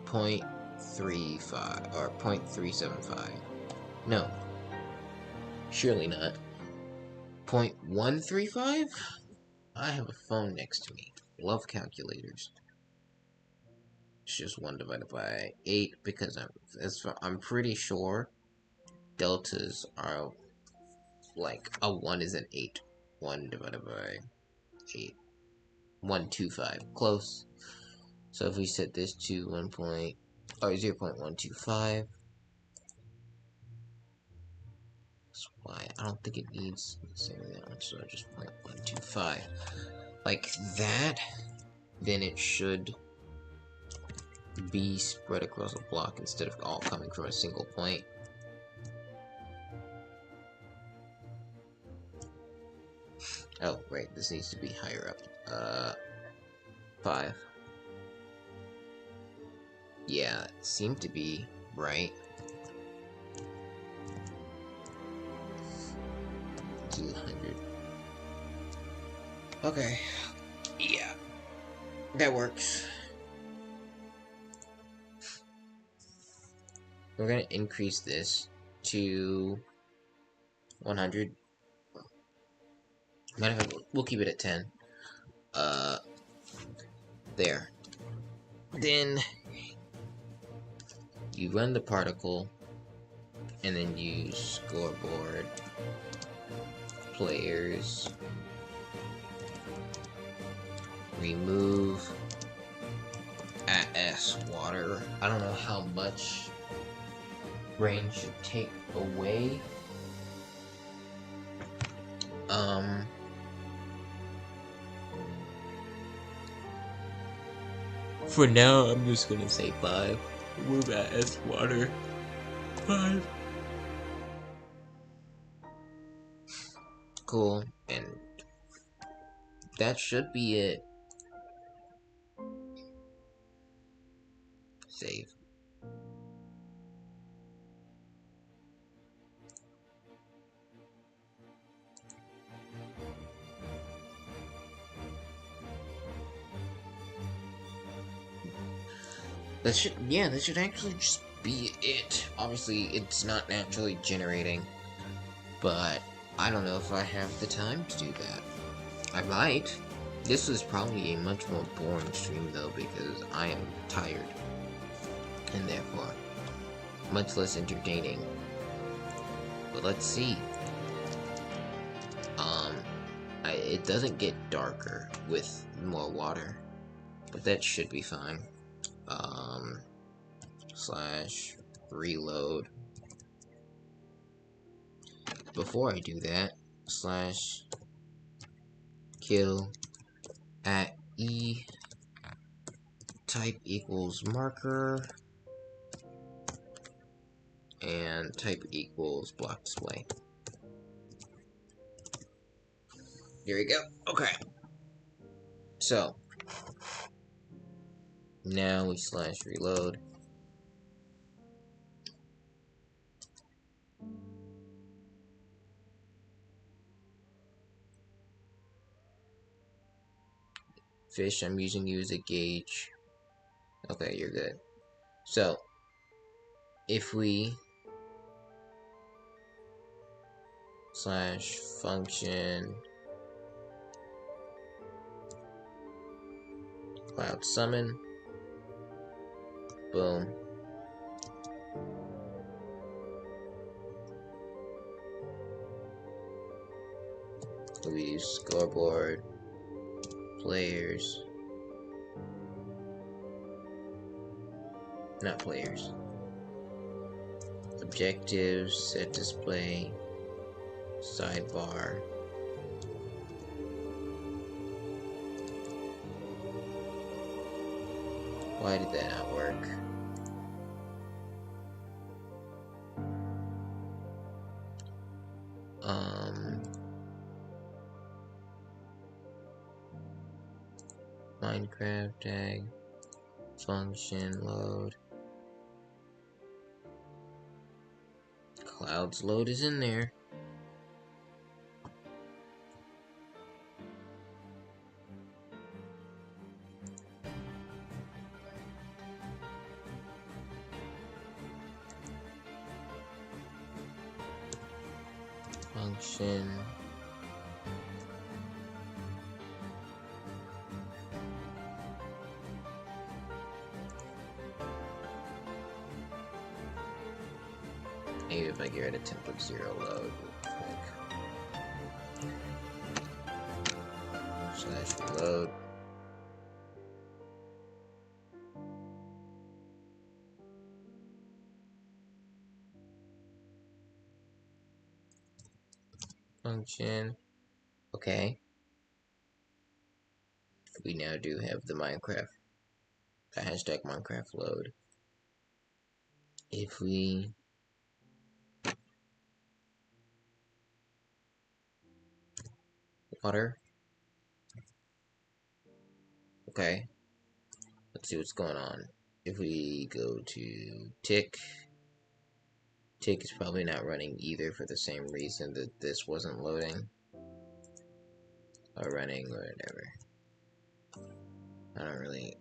0.35 or 0.375. No. Surely not. 0.135? I have a phone next to me. Love calculators. It's just 1 divided by 8 because I'm pretty sure deltas are like a 1 is an 8. 1 divided by 8. 125. Close. So if we set this to 0.125, that's why I don't think it needs the same that one, so just 0.125. Like that, then it should be spread across a block instead of all coming from a single point. Oh, right, this needs to be higher up. 5. Yeah, it seemed to be right. 200. Okay. Yeah. That works. We're gonna increase this to 100. Matter of fact, we'll keep it at 10. There. Then you run the particle, and then use scoreboard, players, remove AS water. I don't know how much rain should take away. For now, I'm just gonna say 5. Remove AS water. 5. Cool, and that should be it. Save. That should actually just be it. Obviously, it's not naturally generating, but I don't know if I have the time to do that. I might. This was probably a much more boring stream though, because I am tired, and therefore much less entertaining. But let's see. It doesn't get darker with more water, but that should be fine. Slash reload. Before I do that, slash kill at E type equals marker and type equals block display. Here we go. Okay. So now we slash reload. Fish, I'm using you as a gauge. Okay, you're good. So if we slash function cloud summon, boom. We use scoreboard, players, not players, objectives, set display, sidebar. Why did that not work? Minecraft tag, function load. Clouds load is in there. Function. Maybe if I get rid of template 0 load real quick. Slash reload. Function. Okay. We now do have the hashtag Minecraft load. If we water. Okay. Let's see what's going on. If we go to tick is probably not running either for the same reason that this wasn't loading. Or running or whatever. I don't really.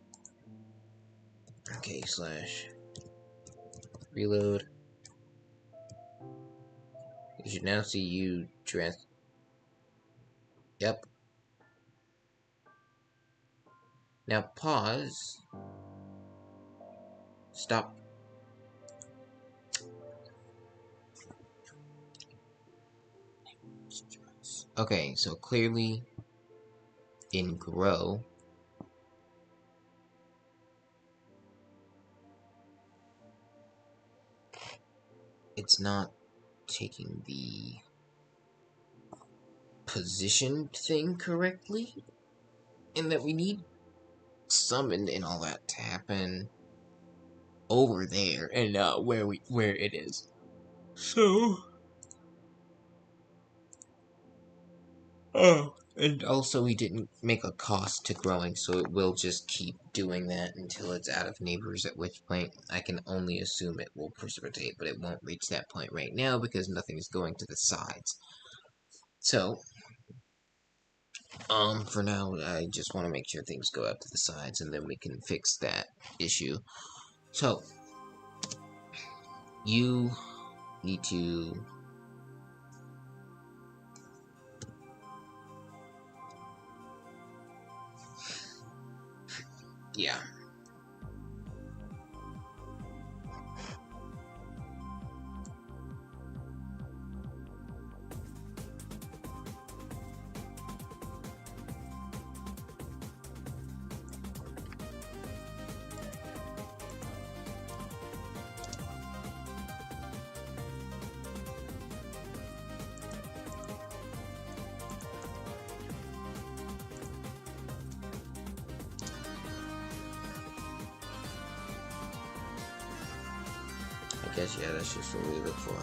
Okay, slash reload. You should now see you dress. Yep. Now pause. Stop. Okay, so clearly in grow, it's not taking the position thing correctly, and that we need summon and all that to happen over there and where it is. So and also we didn't make a cost to growing, so it will just keep doing that until it's out of neighbors, at which point I can only assume it will precipitate, but it won't reach that point right now because nothing is going to the sides. So for now I just want to make sure things go out to the sides and then we can fix that issue. So, you need to... Yeah. I guess, yeah, that's just what we look for.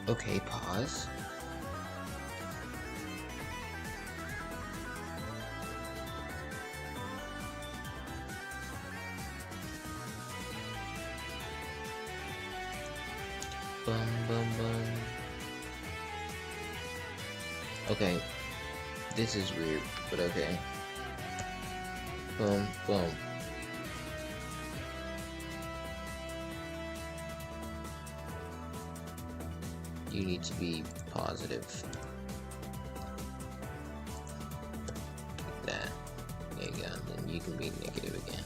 Okay, pause. Bum bum bum. Okay, this is weird, but okay. Boom, boom. You need to be positive. Like that. There you go. Then you can be negative again.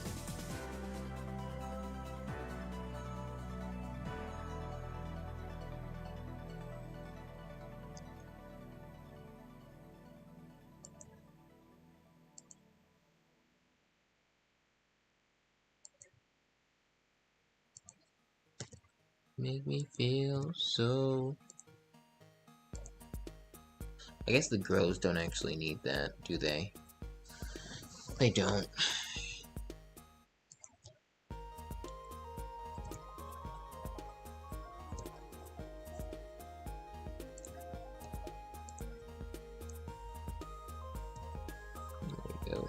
Make me feel so... I guess the girls don't actually need that, do they? They don't. There we go.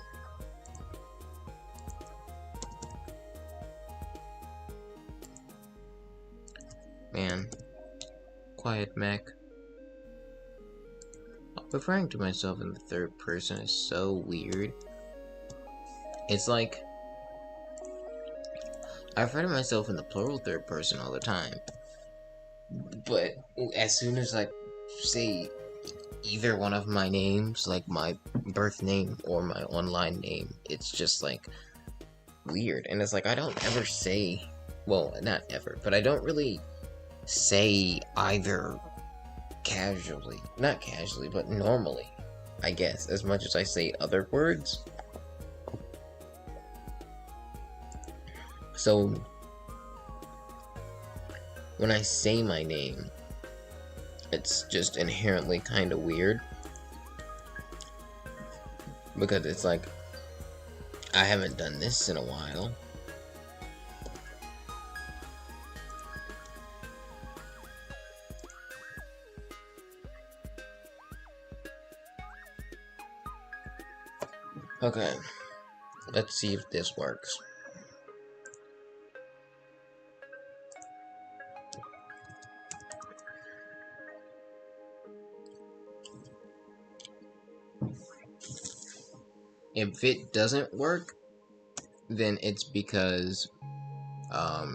Man. Quiet, Mac. Referring to myself in the third person is so weird. It's like... I refer to myself in the plural third person all the time. But as soon as I say either one of my names, like my birth name or my online name, it's just like weird. And it's like I don't ever say, well, not ever, but I don't really say either casually, not casually, but normally, I guess, as much as I say other words. So when I say my name, it's just inherently kind of weird, because it's like I haven't done this in a while. Okay, let's see if this works. If it doesn't work, then it's because, let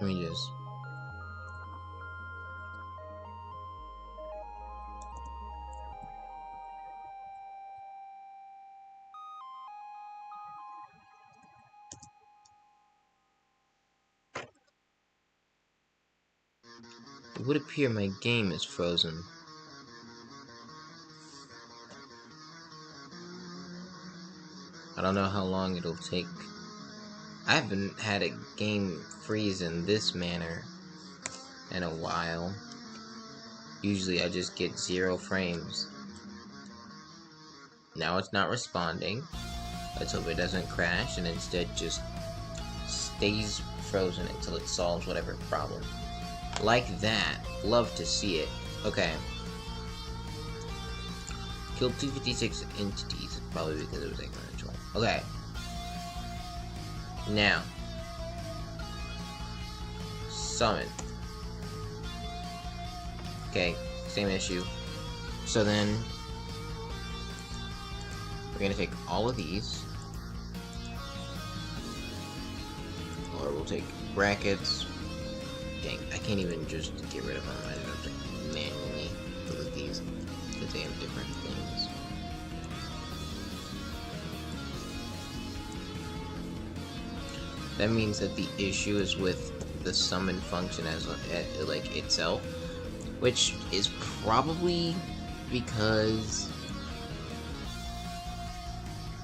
me just... It would appear my game is frozen. I don't know how long it'll take. I haven't had a game freeze in this manner in a while. Usually I just get 0 frames. Now it's not responding. Let's hope it doesn't crash and instead just stays frozen until it solves whatever problem. Like that. Love to see it. Okay. Killed 256 entities. Probably because it was exponential. Okay. Now. Summon. Okay. Same issue. So then we're gonna take all of these. Or we'll take brackets. Dang, I can't even just get rid of them. I have to manually delete these because they have different things. That means that the issue is with the summon function as like itself, which is probably because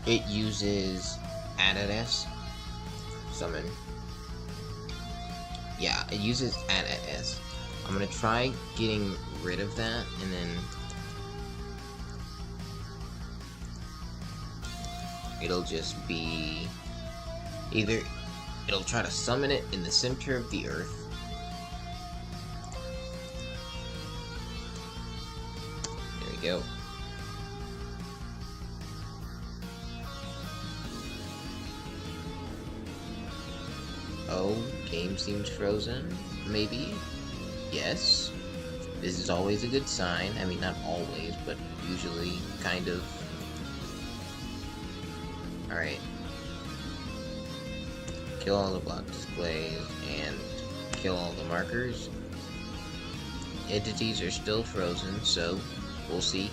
it uses add-s summon. Yeah, it uses add-s. I'm gonna try getting rid of that, and then it'll just be either it'll try to summon it in the center of the earth. There we go. Oh, game seems frozen. Maybe? Yes. This is always a good sign. I mean, not always, but usually, kind of. Alright. Kill all the block displays and kill all the markers. Entities are still frozen, so we'll see.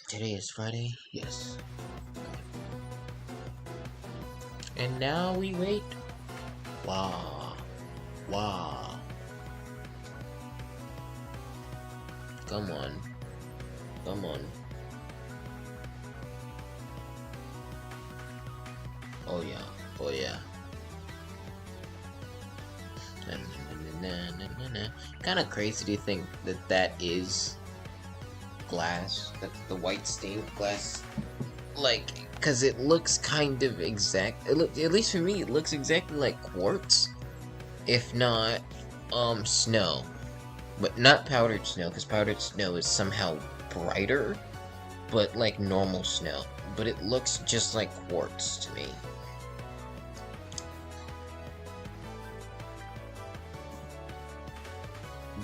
Today is Friday? Yes. And now we wait. Wow. Wow. Come on. Come on. Oh yeah. Oh yeah. Kind of crazy to think that that is glass. That's the white stained glass. Like, because it looks kind of exact. At least for me, it looks exactly like quartz, if not snow, but not powdered snow, because powdered snow is somehow brighter, but like normal snow. But it looks just like quartz to me.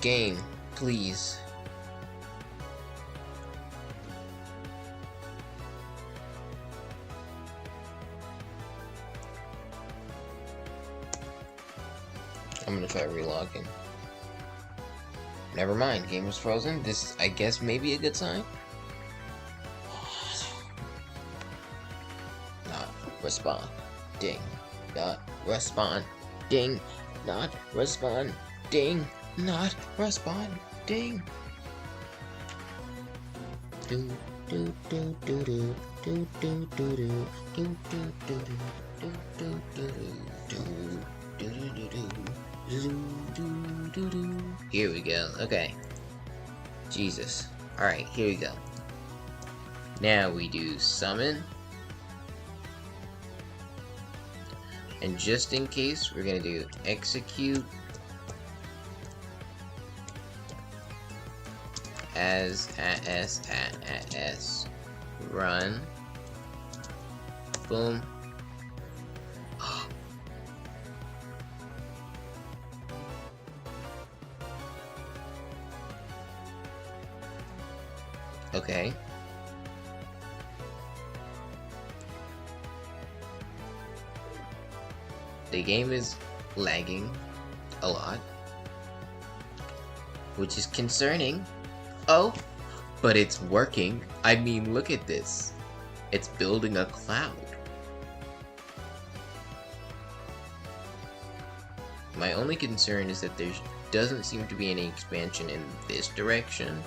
Game, please. I'm gonna try relogging. Never mind, game was frozen. This, I guess, may be a good sign. Not responding. Not responding. Not responding. Not responding. Do do do do do do do do do do do do do do do do do. Here we go. Okay. Jesus. Alright, here we go. Now we do summon. And just in case, we're gonna do execute as run. Boom. Okay. The game is lagging a lot, which is concerning. Oh, but it's working. I mean, look at this. It's building a cloud. My only concern is that there doesn't seem to be any expansion in this direction.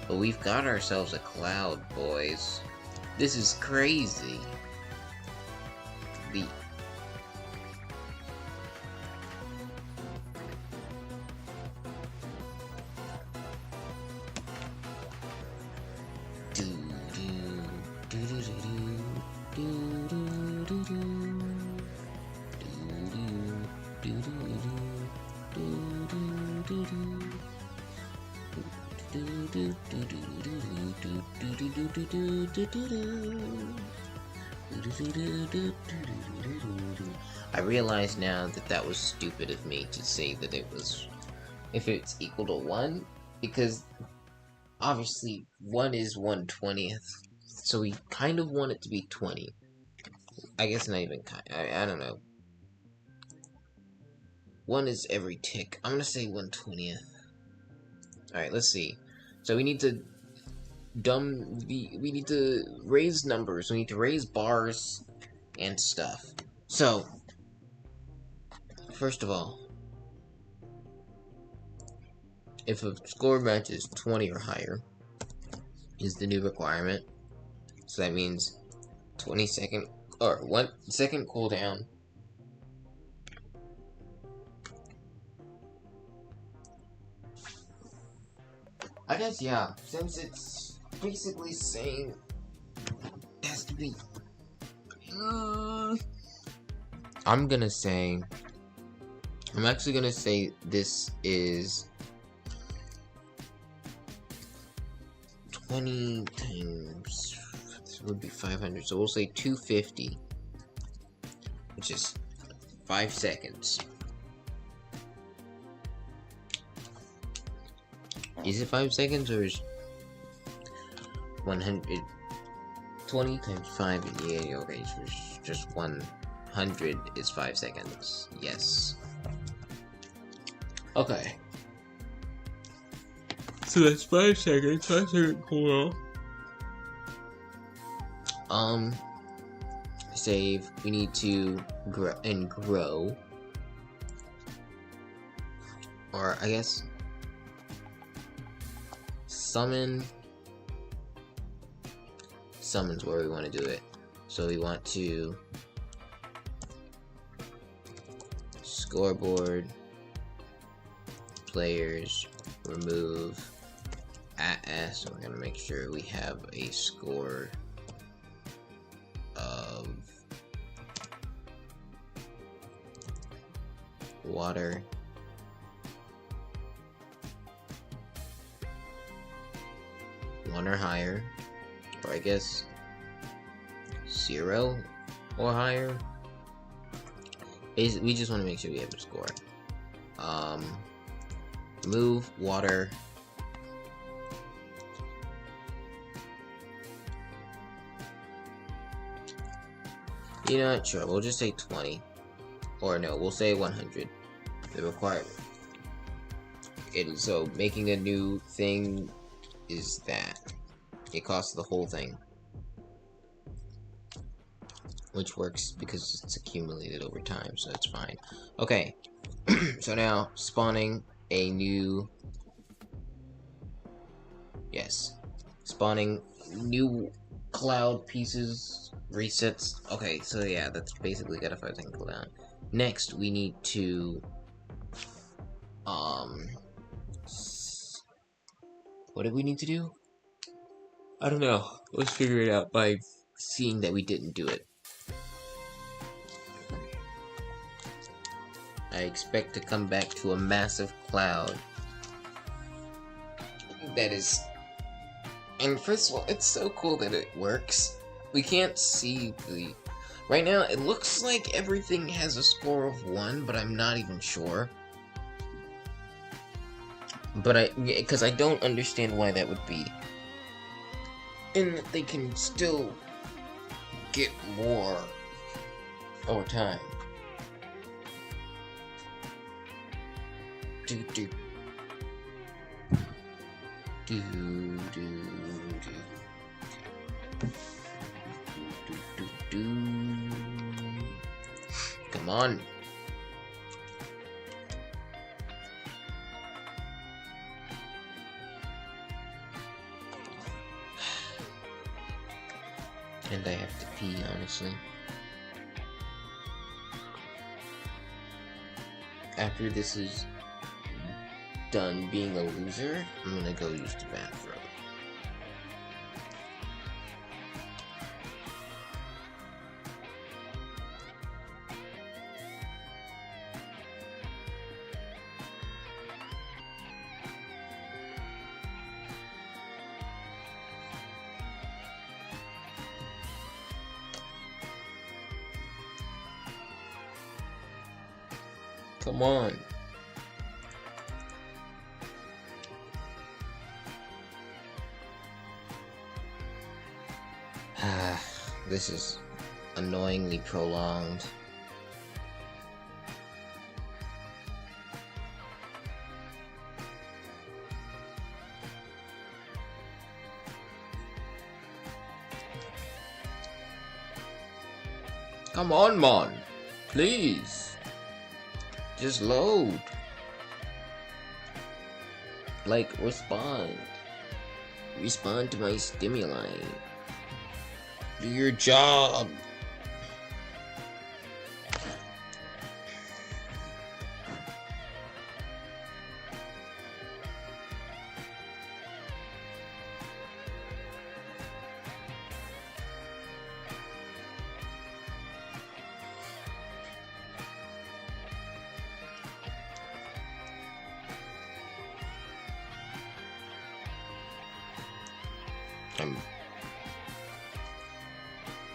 But we've got ourselves a cloud, boys. This is crazy. The I realize now that that was stupid of me to say that it was, if it's equal to 1, because obviously 1 is 1/20th, so we kind of want it to be 20. I guess not even kind, I don't know. 1 is every tick. I'm gonna say 1/20th. Alright, let's see. So we need to we need to raise numbers, we need to raise bars and stuff. So first of all, if a score matches 20 or higher is the new requirement. So that means 20-second or 1 second cooldown. I guess, yeah, since it's basically saying it has to be. I'm actually gonna say this is 20 times, this would be 500, so we'll say 250, which is 5 seconds. Is it 5 seconds, or is 100, 20 times 5, yeah, okay, so it's just 100 is 5 seconds, yes. Okay. So that's 5 seconds, 5 second cooldown. Save, we need to grow. Or, I guess, summon's where we want to do it. So we want to scoreboard, players, remove @s, so we're gonna make sure we have a score of water, one or higher, or I guess 0 or higher. We just want to make sure we have a score. Move water. You know what? Sure, we'll just say 20, or no, we'll say 100. The requirement. So making a new thing is that it costs the whole thing, which works because it's accumulated over time, so it's fine. Okay, so now spawning a new, spawning new cloud pieces, resets. Okay, so yeah, that's basically got a 5 second cooldown. Next, we need to what did we need to do? I don't know. Let's figure it out by seeing that we didn't do it. I expect to come back to a massive cloud. That is... And first of all, it's so cool that it works. We can't see the... Right now, it looks like everything has a score of 1, but I'm not even sure. But because I don't understand why that would be. And that they can still get more over time. Do do do do do do do do. Come on. And I have to pee, honestly. After this is done being a loser, I'm gonna go use the bathroom. Come on. This is annoyingly prolonged. Come on, Mon. Please. Just load. Like, respond. Respond to my stimuli. Do your job.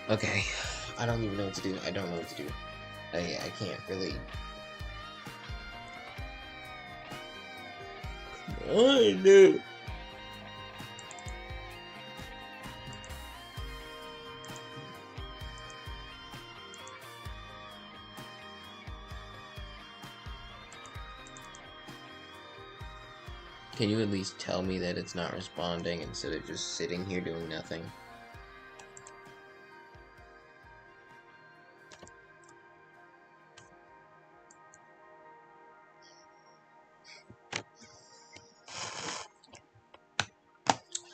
Okay, I don't even know what to do. I don't know what to do. I can't really. Oh no. Can you at least tell me that it's not responding instead of just sitting here doing nothing?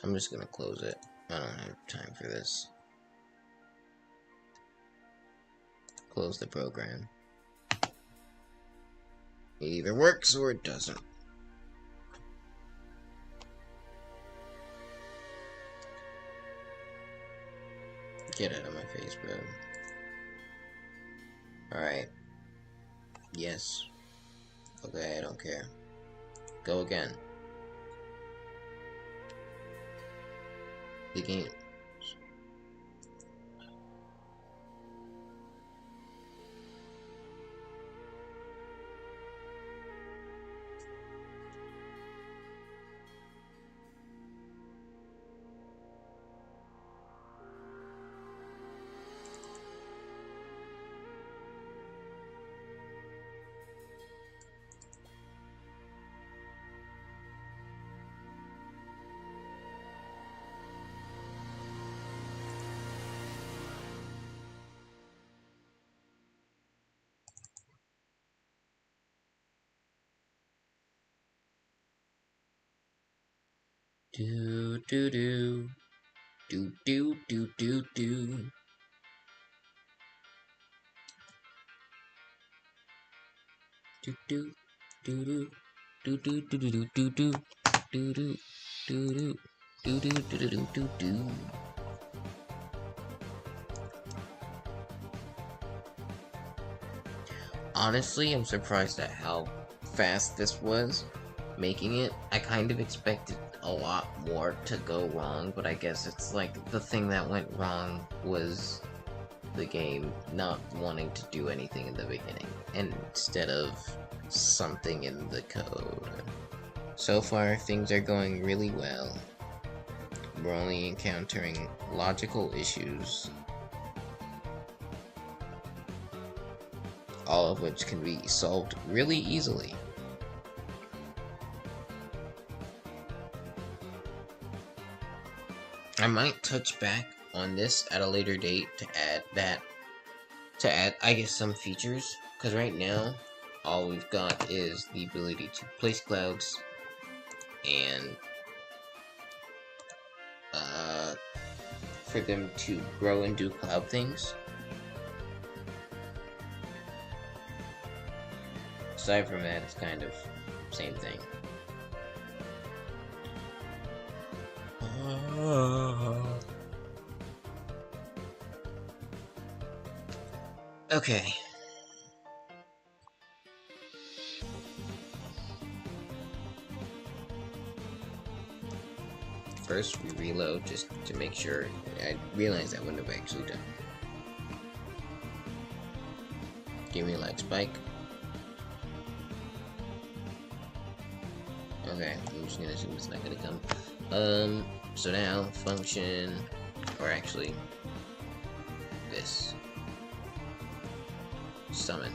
I'm just gonna close it. I don't have time for this. Close the program. It either works or it doesn't. Get out of my face, bro. Alright. Yes. Okay, I don't care. Go again. The game. Do do do do do do do do. Do do do do do do do do do do do do do do do do do do do. Honestly, I'm surprised at how fast this was making it. I kind of expected a lot more to go wrong, but I guess it's like the thing that went wrong was the game not wanting to do anything in the beginning instead of something in the code. So far, things are going really well. We're only encountering logical issues, all of which can be solved really easily. I might touch back on this at a later date to add, I guess, some features because right now, all we've got is the ability to place clouds and for them to grow and do cloud things. Aside from that, it's kind of same thing. Okay. First, we reload just to make sure. I realized that wouldn't have actually done. Give me a lag spike. Okay, I'm just gonna assume it's not gonna come. So now, function, or actually, this. Summon.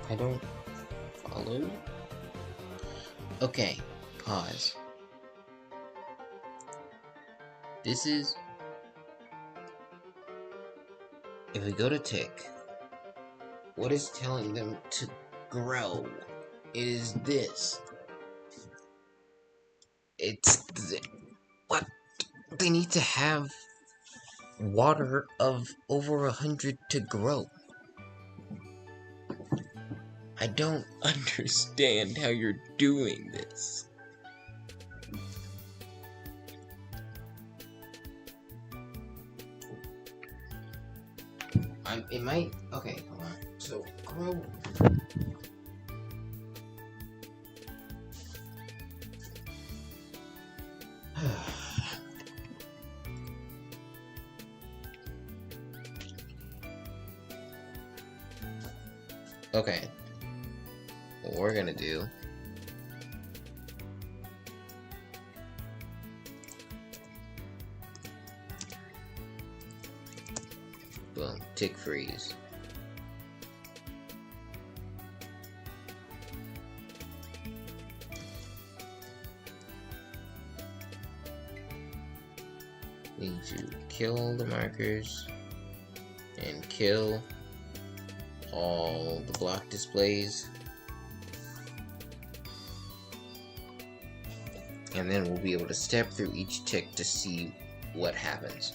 I don't follow. Okay, pause. This is... If we go to tick, what is telling them to grow is this. What? They need to have water of over 100 to grow. I don't understand how you're doing this. It might... Okay, hold on. So, grow... Okay. What we're gonna do... Boom. Tick freeze. Need to kill the markers and kill all the block displays, and then we'll be able to step through each tick to see what happens.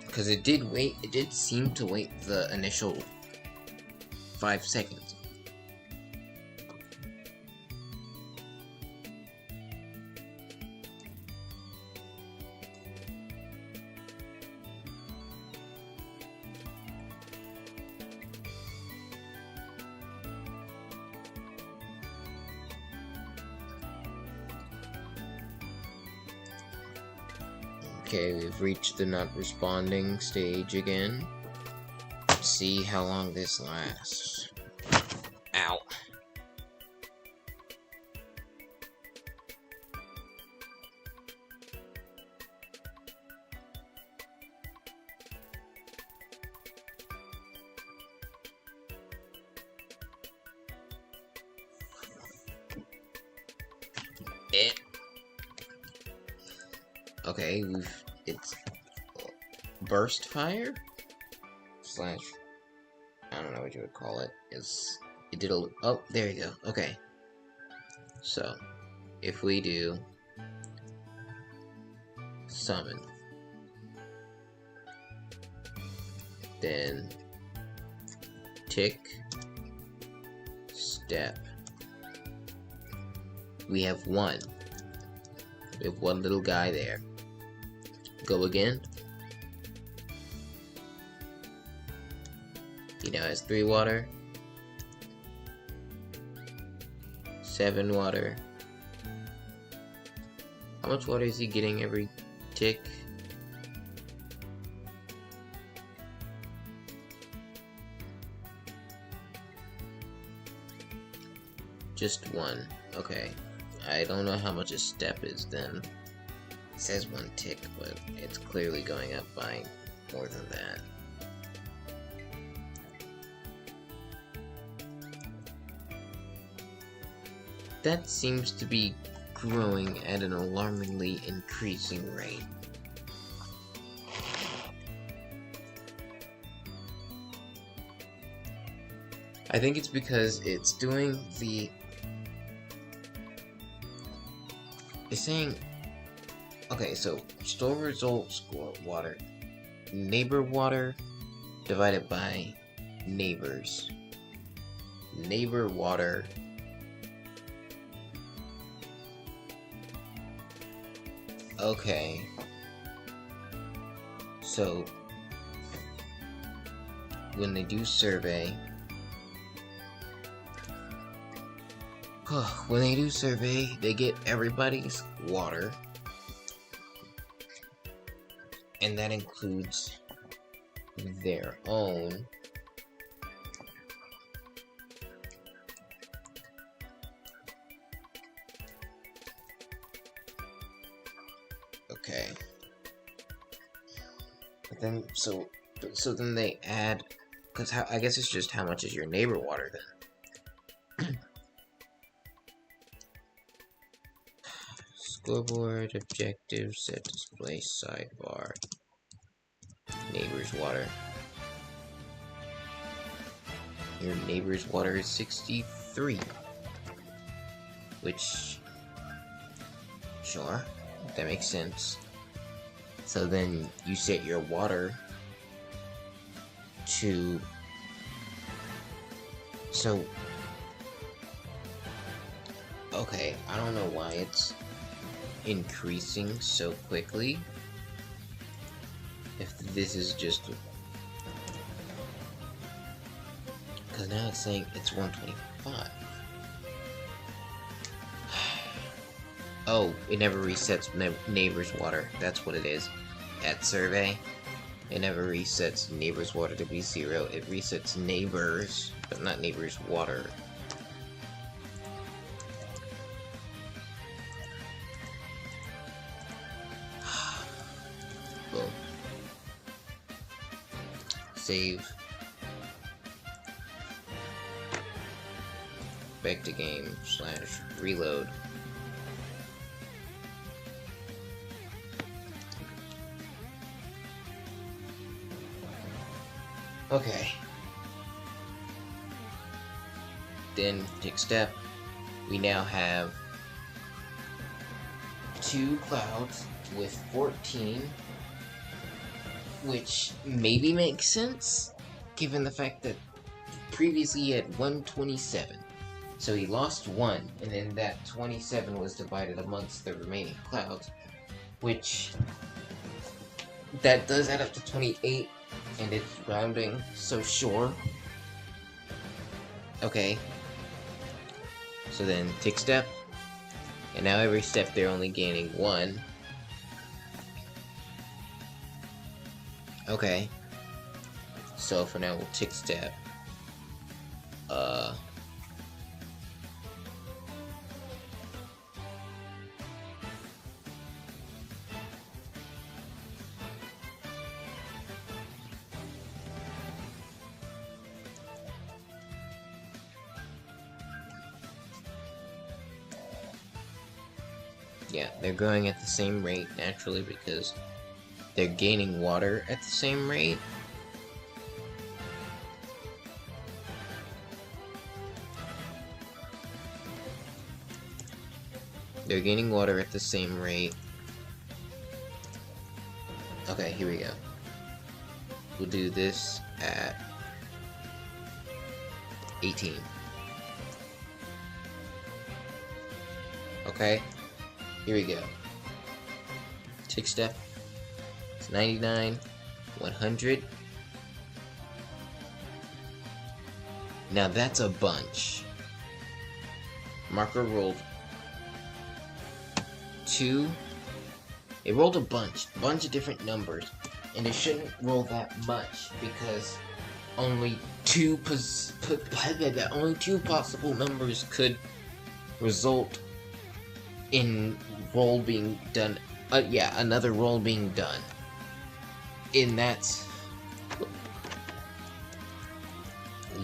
Because it did seem to wait the initial 5 seconds. Okay, we've reached the not responding stage again. Let's see how long this lasts. Ow. Okay, it's burst fire slash, I don't know what you would call it. It did oh, there you go. Okay, so if we do summon, then tick, step, we have one. We have one little guy there. Go again. He now has 3 water, 7 water. How much water is he getting every tick? Just 1. Okay. I don't know how much a step is then. It says 1 tick, but it's clearly going up by more than that. that seems to be growing at an alarmingly increasing rate. I think it's because it's doing the... It's saying... Okay, so store result score water. Neighbor water divided by neighbors. Neighbor water. Okay. So when they do survey, they get everybody's water, and that includes their own. Okay. But then, so then they add, because I guess it's just how much is your neighbor water then. Scoreboard, objectives, set display, sidebar, neighbor's water. Your neighbor's water is 63. Which, sure, that makes sense. So then you set your water to, so, okay, I don't know why it's increasing so quickly. If this is just, because now it's saying it's 125. Oh, it never resets neighbor's water. That's what it is. At survey, it never resets neighbor's water to be 0. It resets neighbors, but not neighbor's water. Boom. Save. Back to game / reload. Okay. Then, next step, we now have 2 clouds with 14, which maybe makes sense, given the fact that previously he had 127. So he lost 1, and then that 27 was divided amongst the remaining clouds, which, that does add up to 28. And it's rounding, so sure. Okay. So then, take step. And now every step they're only gaining 1. Okay. So for now, we'll tick step. Yeah, they're growing at the same rate, naturally, because they're gaining water at the same rate. They're gaining water at the same rate. Okay, here we go. We'll do this at 18. Okay, here we go. Tick step. It's 99, 100. Now that's a bunch. Marker rolled 2. It rolled a bunch of different numbers, and it shouldn't roll that much because only two possible numbers could result in roll being done. Yeah, another roll being done. In that,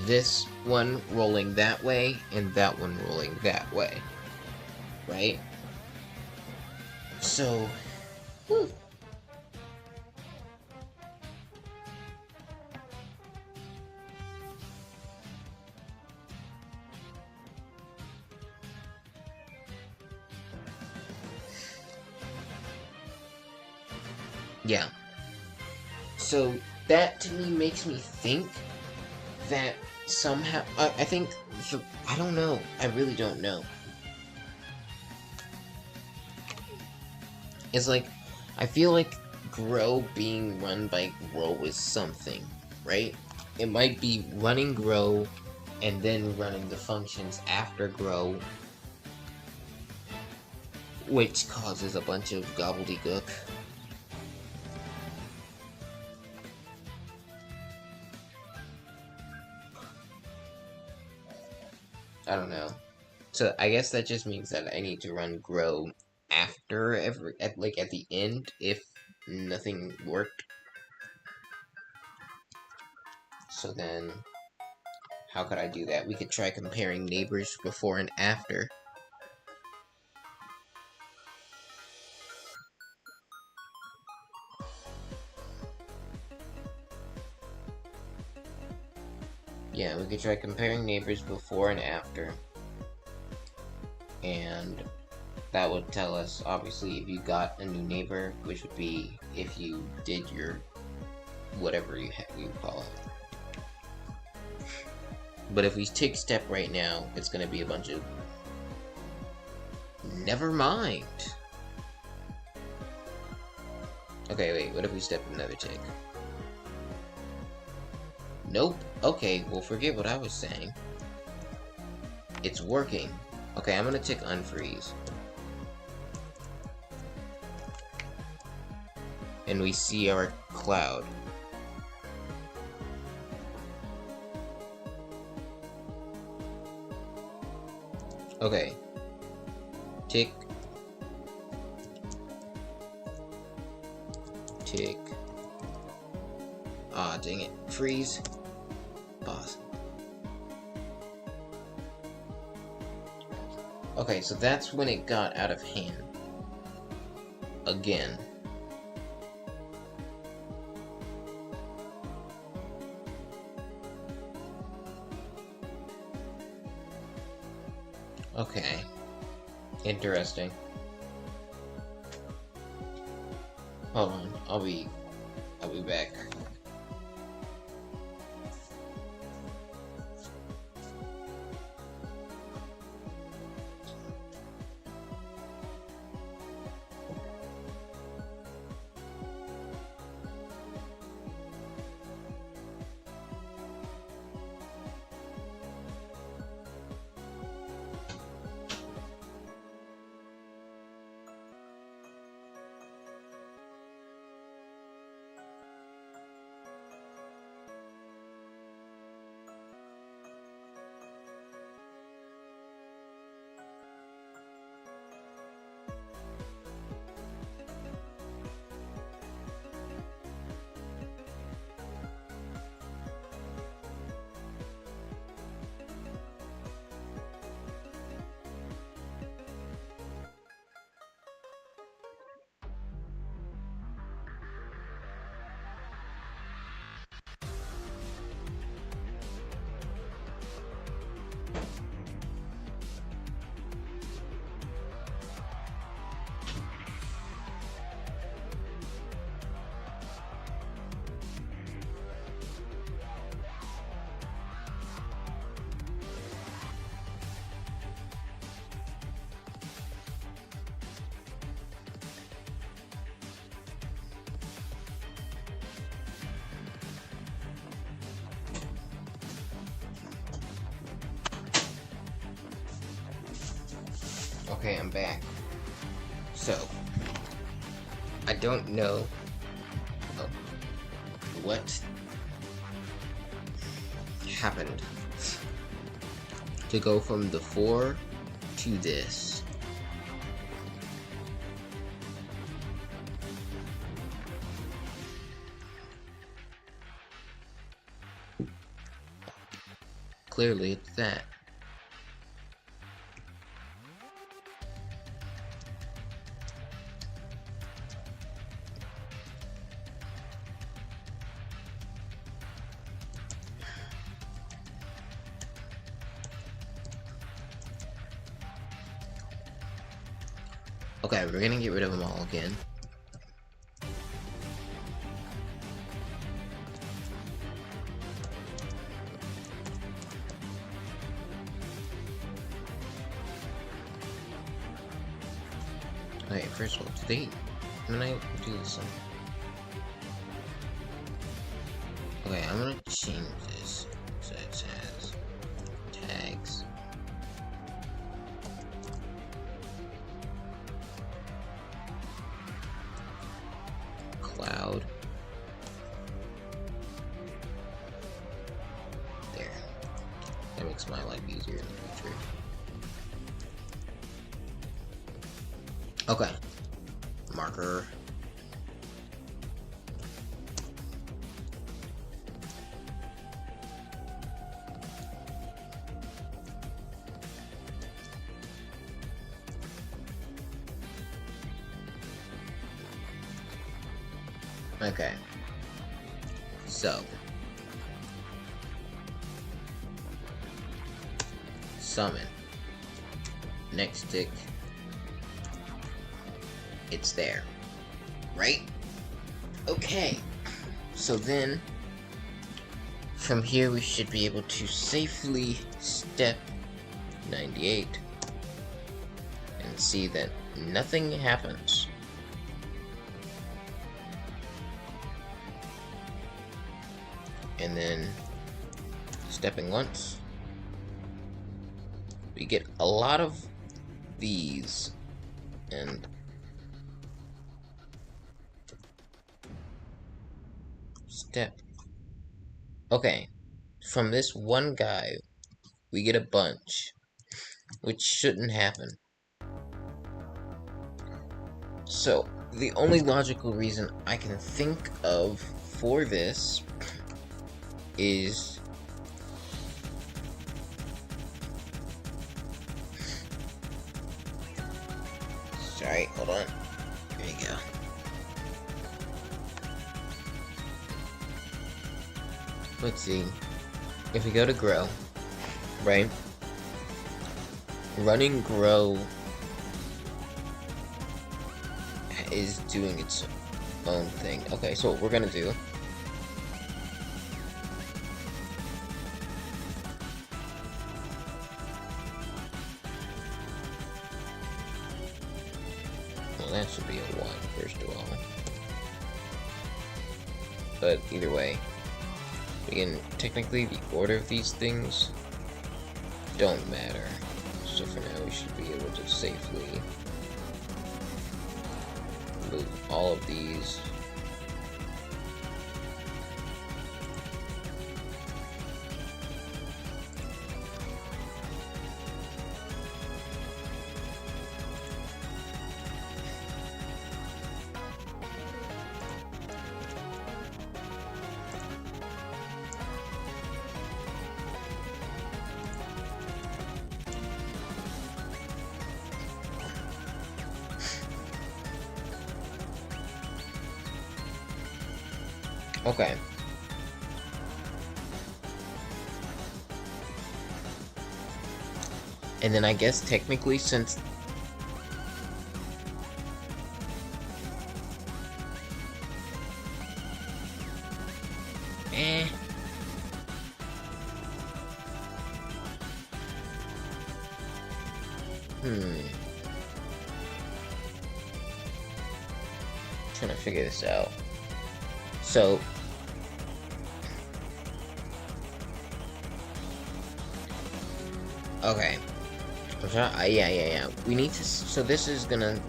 this one rolling that way and that one rolling that way. right? So, whew. Yeah. So that to me makes me think that somehow I think I don't know. I really don't know. It's like I feel like Grow being run by Grow is something, right? It might be running Grow and then running the functions after Grow, which causes a bunch of gobbledygook. I don't know. So I guess that just means that I need to run Grow after at the end if nothing worked. So then how could I do that? We could try comparing neighbors before and after. Yeah, we could try comparing neighbors before and after. And that would tell us, obviously, if you got a new neighbor, which would be if you did your whatever you call it. But if we take step right now, it's going to be a bunch of... Never mind! Okay, wait, what if we step another tick? Nope. Okay, well, forget what I was saying. It's working. Okay, I'm gonna tick unfreeze. And we see our cloud. Okay. Tick. Tick. Ah, dang it. Freeze. Pause. Okay, so that's when it got out of hand. Again. Okay. Interesting. Hold on, I'll be back. Okay, I'm back. So, I don't know what happened to go from the 4 to this. Clearly, it's that. Okay, we're gonna get rid of them all again. Okay, first of all, when I do this one. Okay, I'm gonna change this so it says tags. Cloud. There. That makes my life easier in the future. Okay. Marker. Okay. So. Summon. Next tick. It's there. Right? Okay. So then, from here we should be able to safely step 98 and see that nothing happens. And then, stepping once, we get a lot of these, and step. Okay, from this one guy, we get a bunch, which shouldn't happen. So, the only logical reason I can think of for this is sorry, hold on. There you go. Let's see. If we go to grow, right? Running grow is doing its own thing. Okay, so what we're gonna do that should be a 1, first of all. But either way, again, technically the order of these things don't matter. So for now, we should be able to safely move all of these. Okay. And then I guess technically since trying to figure this out. So okay. Yeah. We need to. So this is gonna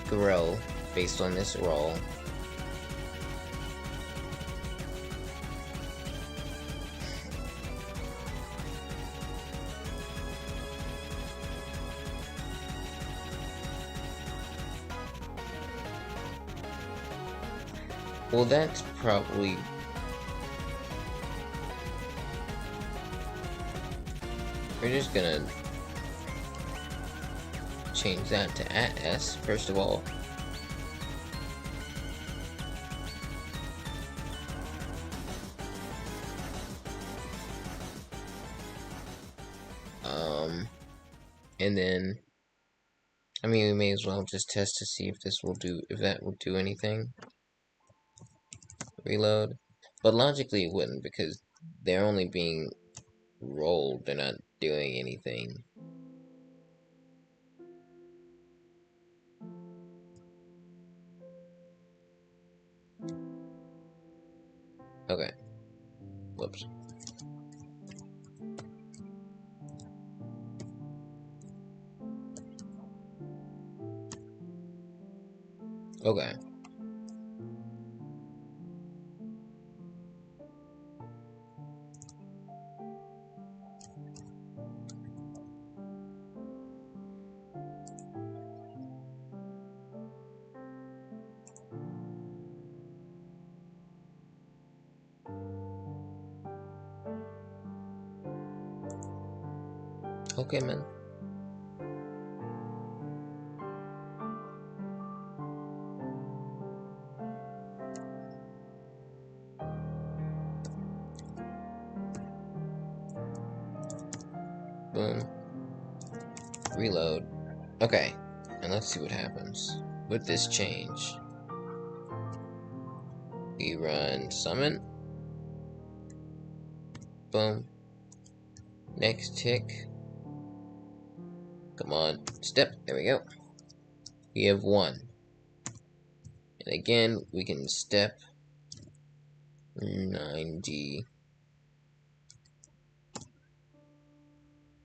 grow based on this roll. Well, that's probably. We're just gonna change that to @s first of all. And then I mean, we may as well just test to see if that will do anything. Reload. But logically it wouldn't, because they're only being rolled, they're not doing anything. Okay. Whoops. Okay. Okay, man. Boom. Reload. Okay. And let's see what happens with this change. We run summon. Boom. Next tick. Come on. Step. There we go. We have 1. And again, we can step 90.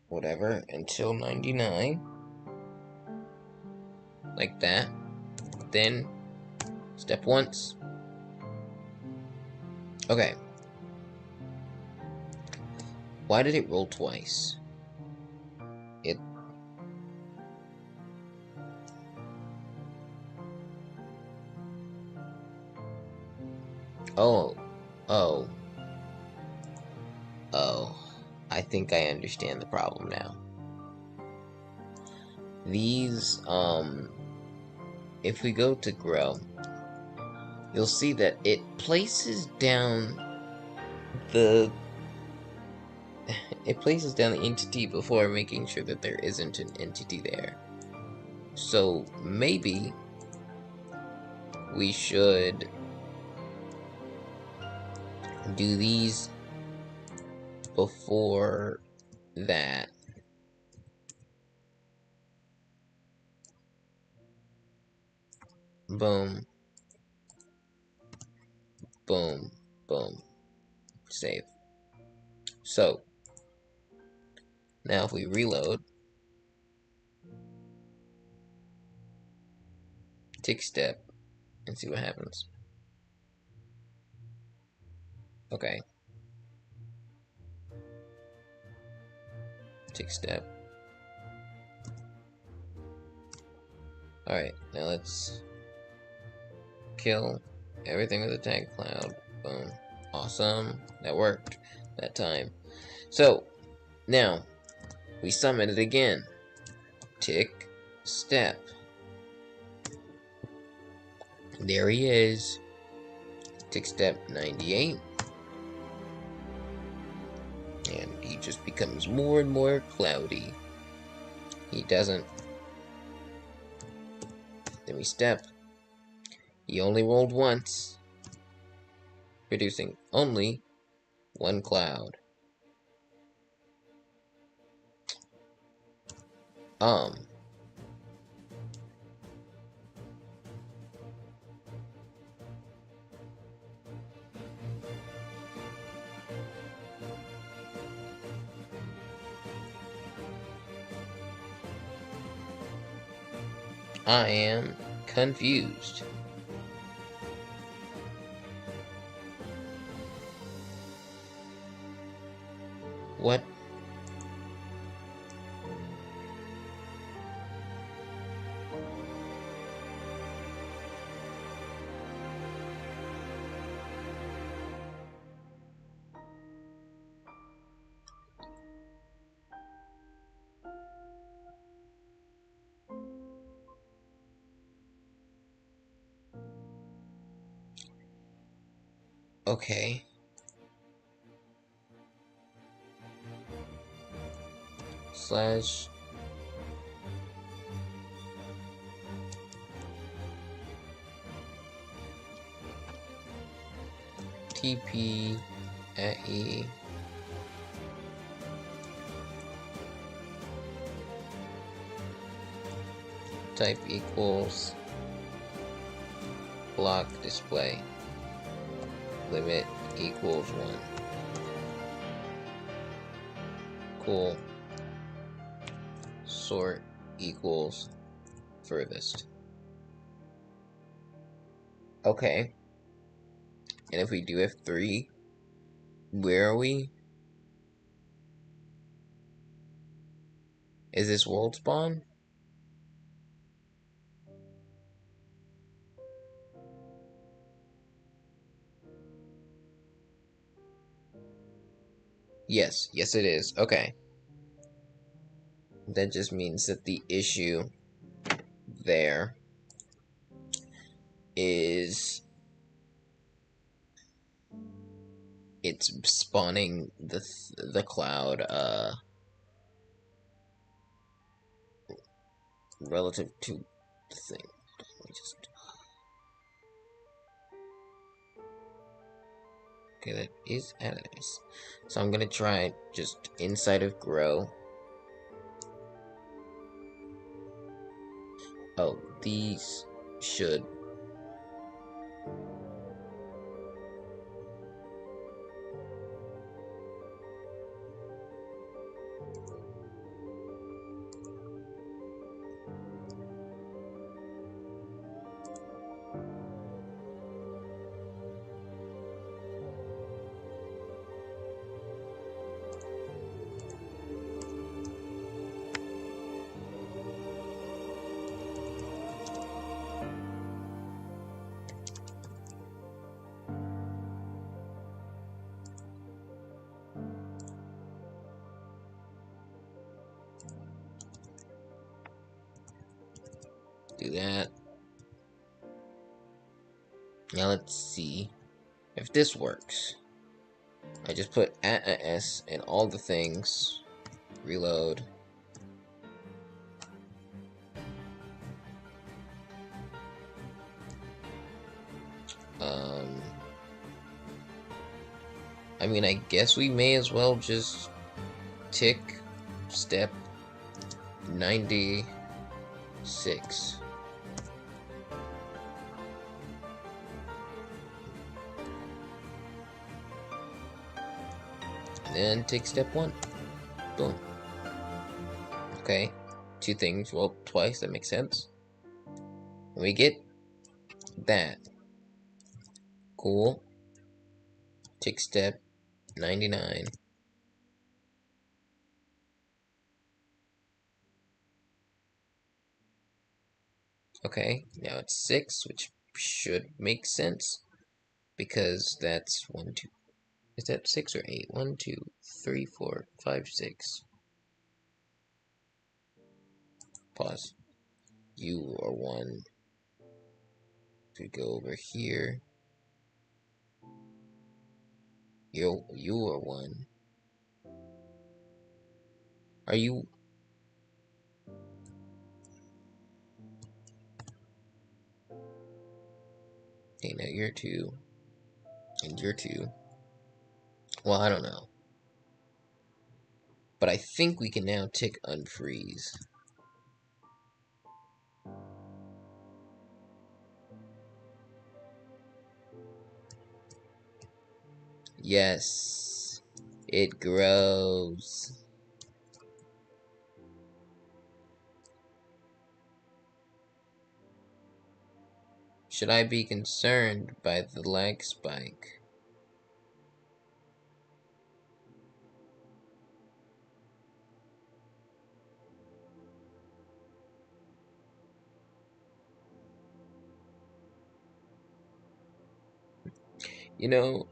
Whatever. Until 99. Like that. Then step once. Okay. Why did it roll twice? It... Oh. Oh. Oh. I think I understand the problem now. These, if we go to grow, you'll see that it places down the entity before making sure that there isn't an entity there. So maybe we should do these before that. Boom. Boom. Boom. Save. So, now if we reload, tick step, and see what happens. Okay. Tick step. Alright, now let's kill everything with a tag cloud. Boom. Awesome. That worked that time. So, now, we summon it again. Tick step. There he is. Tick step 98. And he just becomes more and more cloudy. He doesn't. Then we step. He only rolled once, producing only 1 cloud. I am confused. What? Okay. Slash TP at E. Type equals block display. Limit equals 1. Cool. Sort equals furthest. Okay. And if we do F3, where are we? Is this world spawn? Yes, yes it is. Okay. That just means that the issue there is it's spawning the cloud relative to the thing. Let me just okay, that is nice. So I'm gonna try just inside of grow. Oh, these should do that. Now let's see if this works. I just put @s in all the things. Reload. I mean, I guess we may as well just tick step 96. Then tick step 1. Boom. Okay. 2 things. Well, twice. That makes sense. We get that. Cool. Tick step 99. Okay, now it's 6, which should make sense. Because that's 1, 2. Is that 6 or 8? 1, 2, 3, 4, 5, 6. Pause. You are 1. We go over here. You are 1. Are you? Okay, now you're 2. And you're 2. Well, I don't know. But I think we can now tick unfreeze. Yes. It grows. Should I be concerned by the lag spike? You know,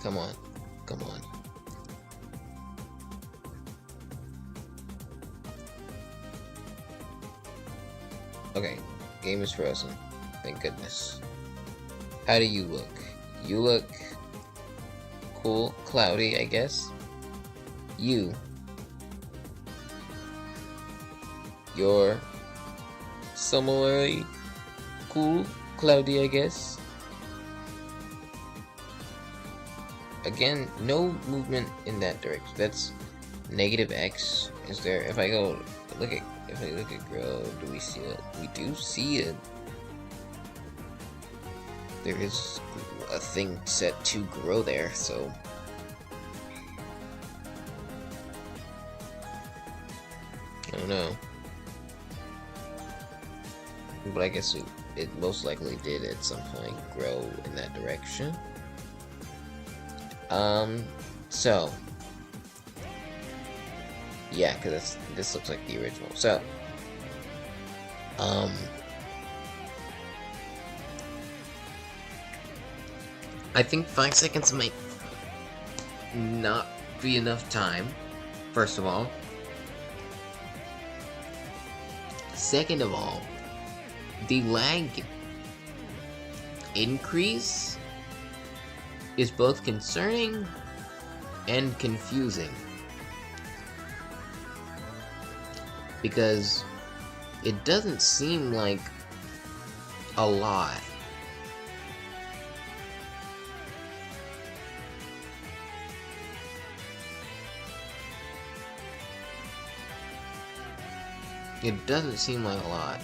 Come on. Come on. Okay. Game is frozen. Thank goodness. How do you look? You look cool, cloudy, I guess. You're similarly cool, cloudy, I guess. Again, no movement in that direction. That's negative X. Is there? If I look at grow, do we see it? We do see it. There is a thing set to grow there, so I don't know. But I guess it most likely did at some point grow in that direction. So yeah, because this looks like the original. So I think 5 seconds might not be enough time, first of all. Second of all, the lag increase is both concerning and confusing. Because it doesn't seem like a lot. It doesn't seem like a lot.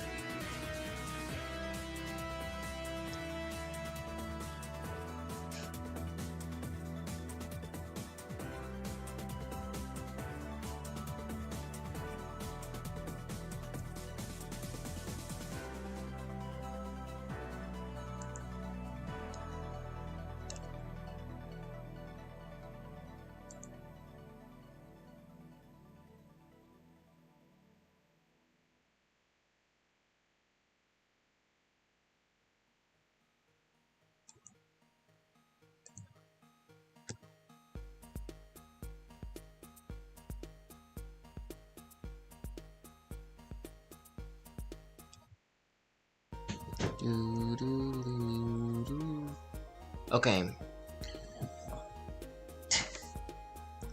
Okay.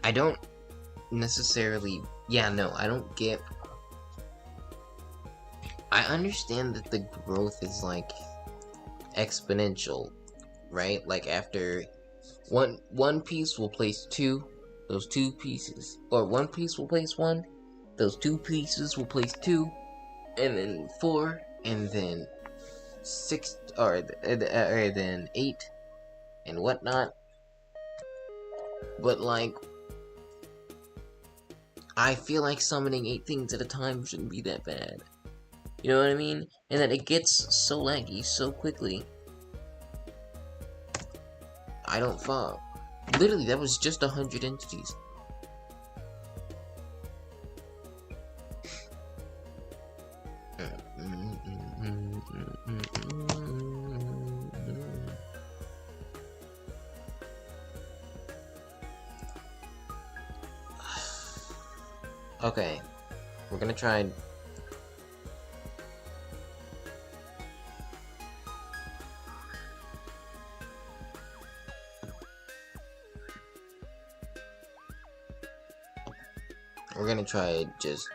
I don't necessarily... Yeah, no, I don't get... I understand that the growth is, like, exponential, right? Like, after one piece will place 2, those 2 pieces... Or one piece will place 1, those 2 pieces will place 2, and then 4, and then 6, or then 8, and whatnot. But, like, I feel like summoning 8 things at a time shouldn't be that bad. You know what I mean? And that it gets so laggy so quickly. I don't fall. Literally, that was just 100 entities. Okay, we're gonna try. We're gonna try just,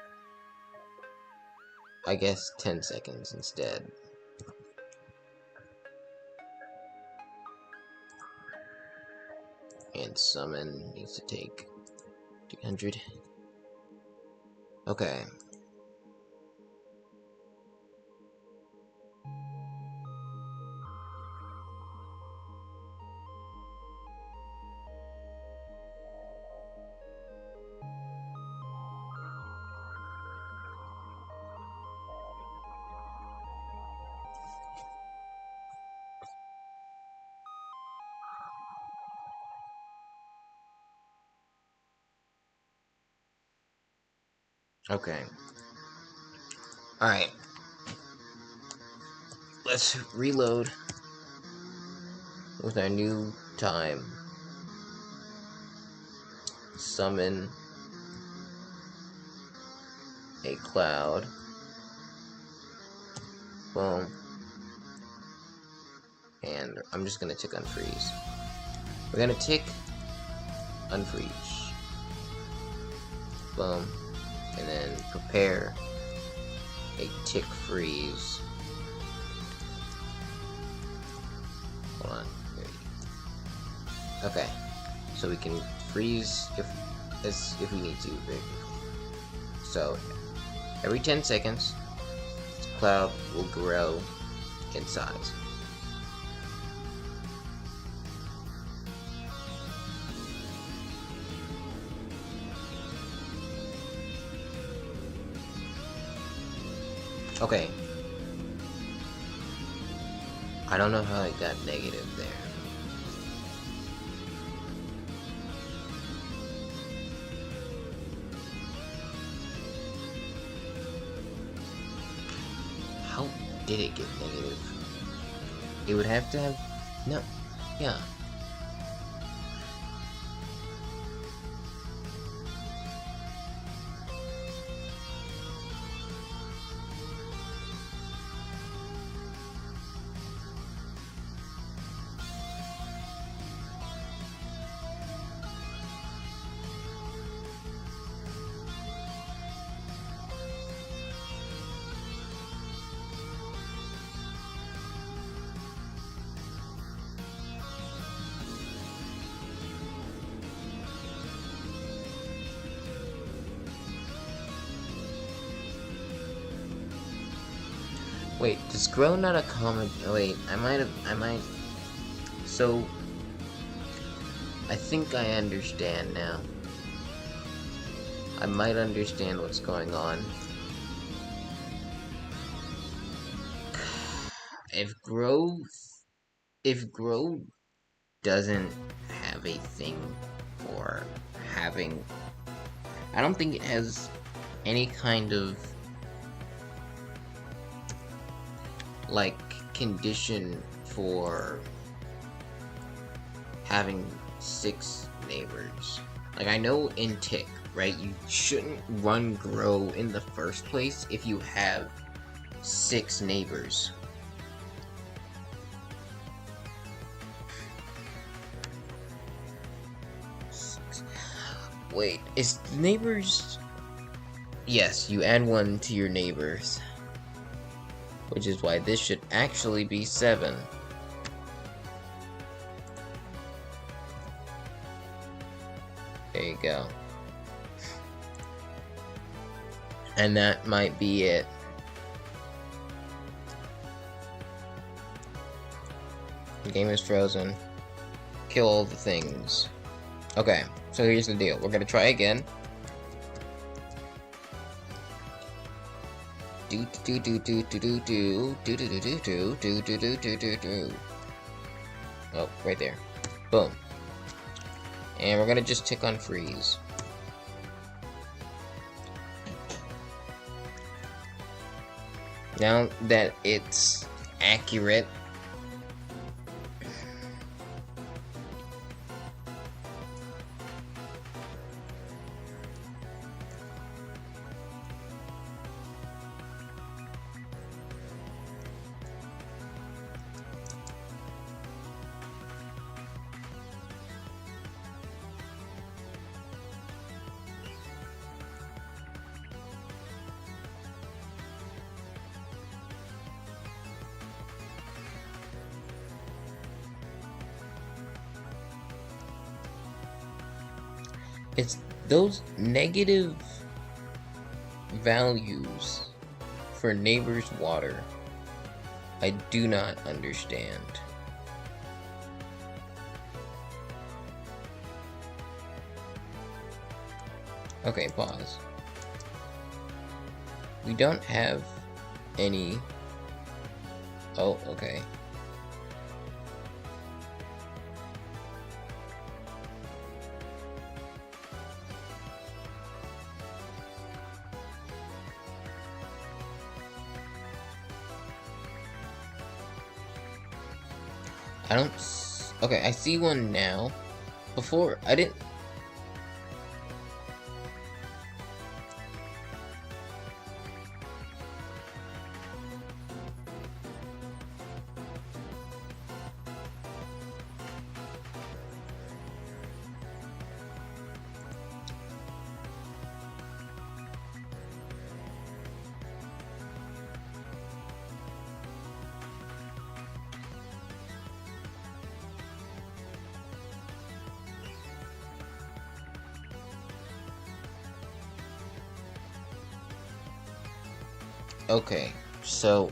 I guess, 10 seconds instead. And summon needs to take 200. Okay. Okay. Alright. Let's reload with our new time. summon a cloud. Boom. And I'm just gonna tick unfreeze. We're gonna tick unfreeze. Boom. And then prepare a tick freeze. Hold on. Okay. So we can freeze if we need to very quickly. So every 10 seconds, this cloud will grow in size. Okay. I don't know how it got negative there. How did it get negative? It would have to have... No. Yeah. Wait, does grow not a common... Wait, I might... So... I think I understand now. I might understand what's going on. If grow doesn't have a thing for having... I don't think it has any kind of like condition for having 6 neighbors. Like, I know in Tick, right, you shouldn't run grow in the first place if you have 6 neighbors. Wait, is neighbors... Yes, you add 1 to your neighbors. Which is why this should actually be 7. There you go. And that might be it. The game is frozen. Kill all the things. Okay, so here's the deal. We're gonna try again. Oh, right there. Boom. And we're gonna just tick on freeze. Now that it's accurate, it's those negative values for neighbor's water I do not understand. Okay, pause. We don't have any... Oh, okay. I don't... Okay, I see one now. Before, I didn't... Okay, so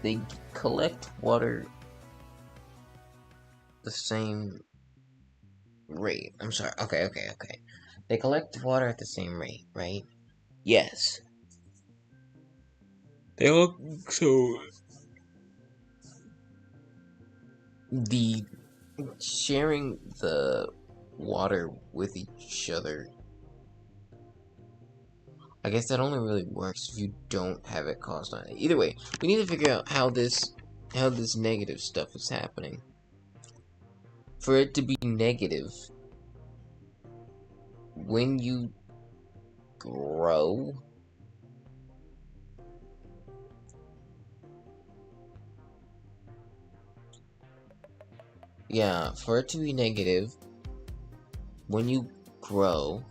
they collect water the same rate. I'm sorry. Okay. They collect water at the same rate, right? Yes. They all so the sharing the water with each other. I guess that only really works if you don't have it cost on it. Either way, we need to figure out how this negative stuff is happening. For it to be negative, when you grow, yeah, for it to be negative, when you grow,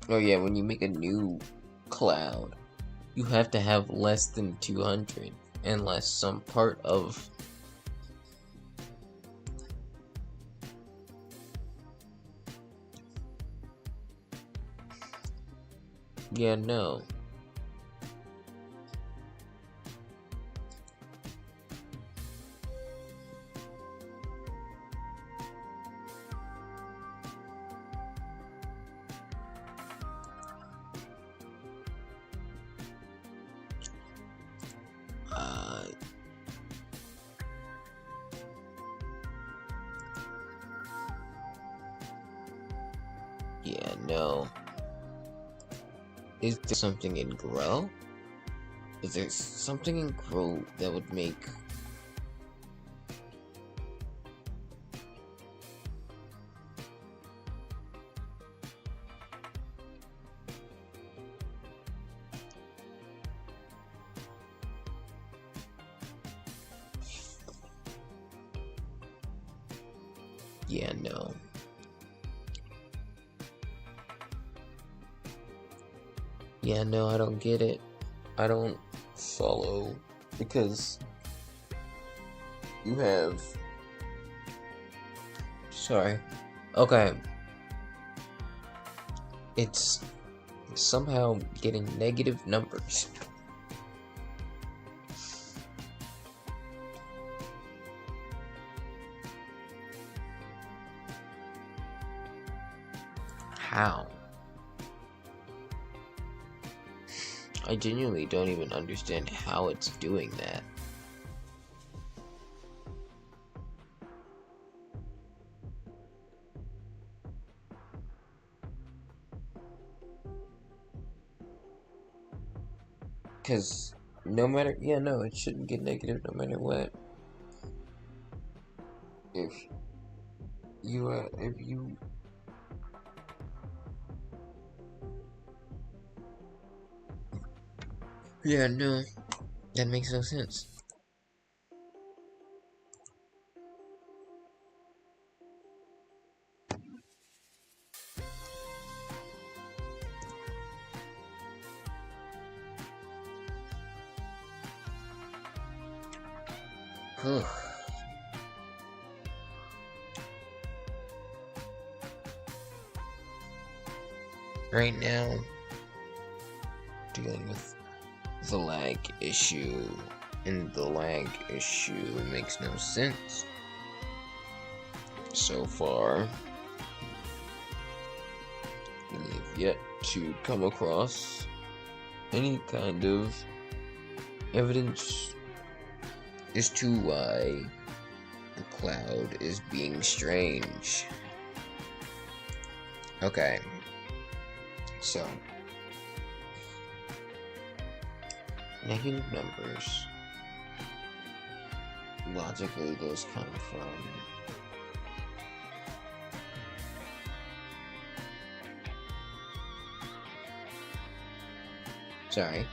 oh yeah, when you make a new cloud, you have to have less than 200, unless some part of yeah, no. Uh, yeah, no. Is there something in grow? Is there something in grow that would make yeah, no. Yeah, no, I don't get it. I don't follow because you have sorry. Okay. It's somehow getting negative numbers. How? I genuinely don't even understand how it's doing that. Because no matter, yeah, no, it shouldn't get negative no matter what. If you, yeah, no, that makes no sense. Right now, dealing with the lag issue, and the lag issue makes no sense. So far, we have yet to come across any kind of evidence as to why the cloud is being strange. Okay, so negative numbers, logically those come from sorry,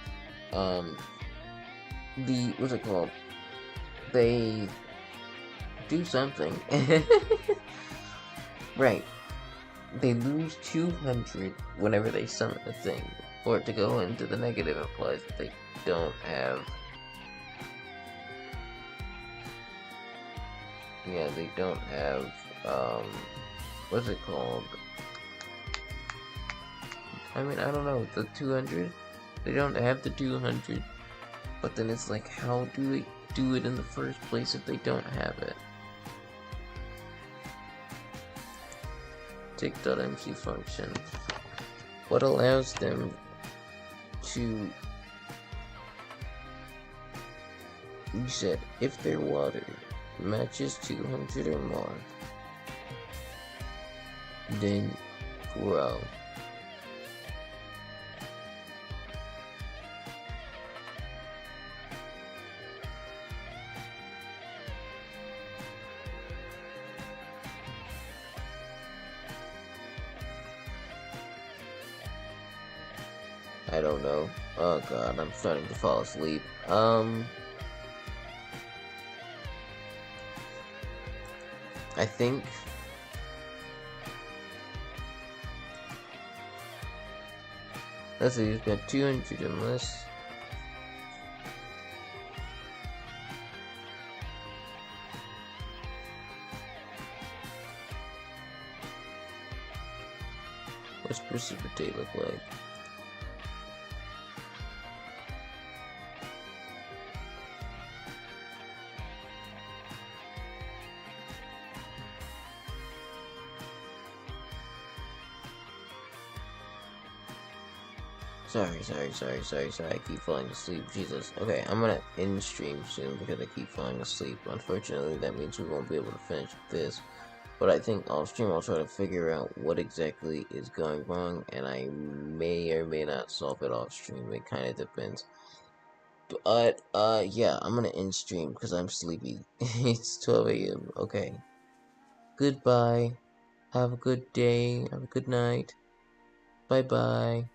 the, what's it called, they do something. Right, they lose 200 whenever they summon a thing. For it to go into the negative implies that they don't have, yeah, they don't have, what's it called, I mean, I don't know, the 200? They don't have the 200. But then it's like, how do they do it in the first place if they don't have it? Tick.mc function. What allows them to reset if their water matches 200 or more, then grow. I don't know. Oh god, I'm starting to fall asleep. I think let's see, you've got 200 in this. What's precipitate look like? Sorry, I keep falling asleep, Jesus. Okay, I'm gonna end stream soon because I keep falling asleep. Unfortunately, that means we won't be able to finish this. But I think off stream I'll try to figure out what exactly is going wrong, and I may or may not solve it off stream. It kind of depends. But, yeah, I'm gonna end stream because I'm sleepy. It's 12 a.m. Okay. Goodbye. Have a good day. Have a good night. Bye-bye.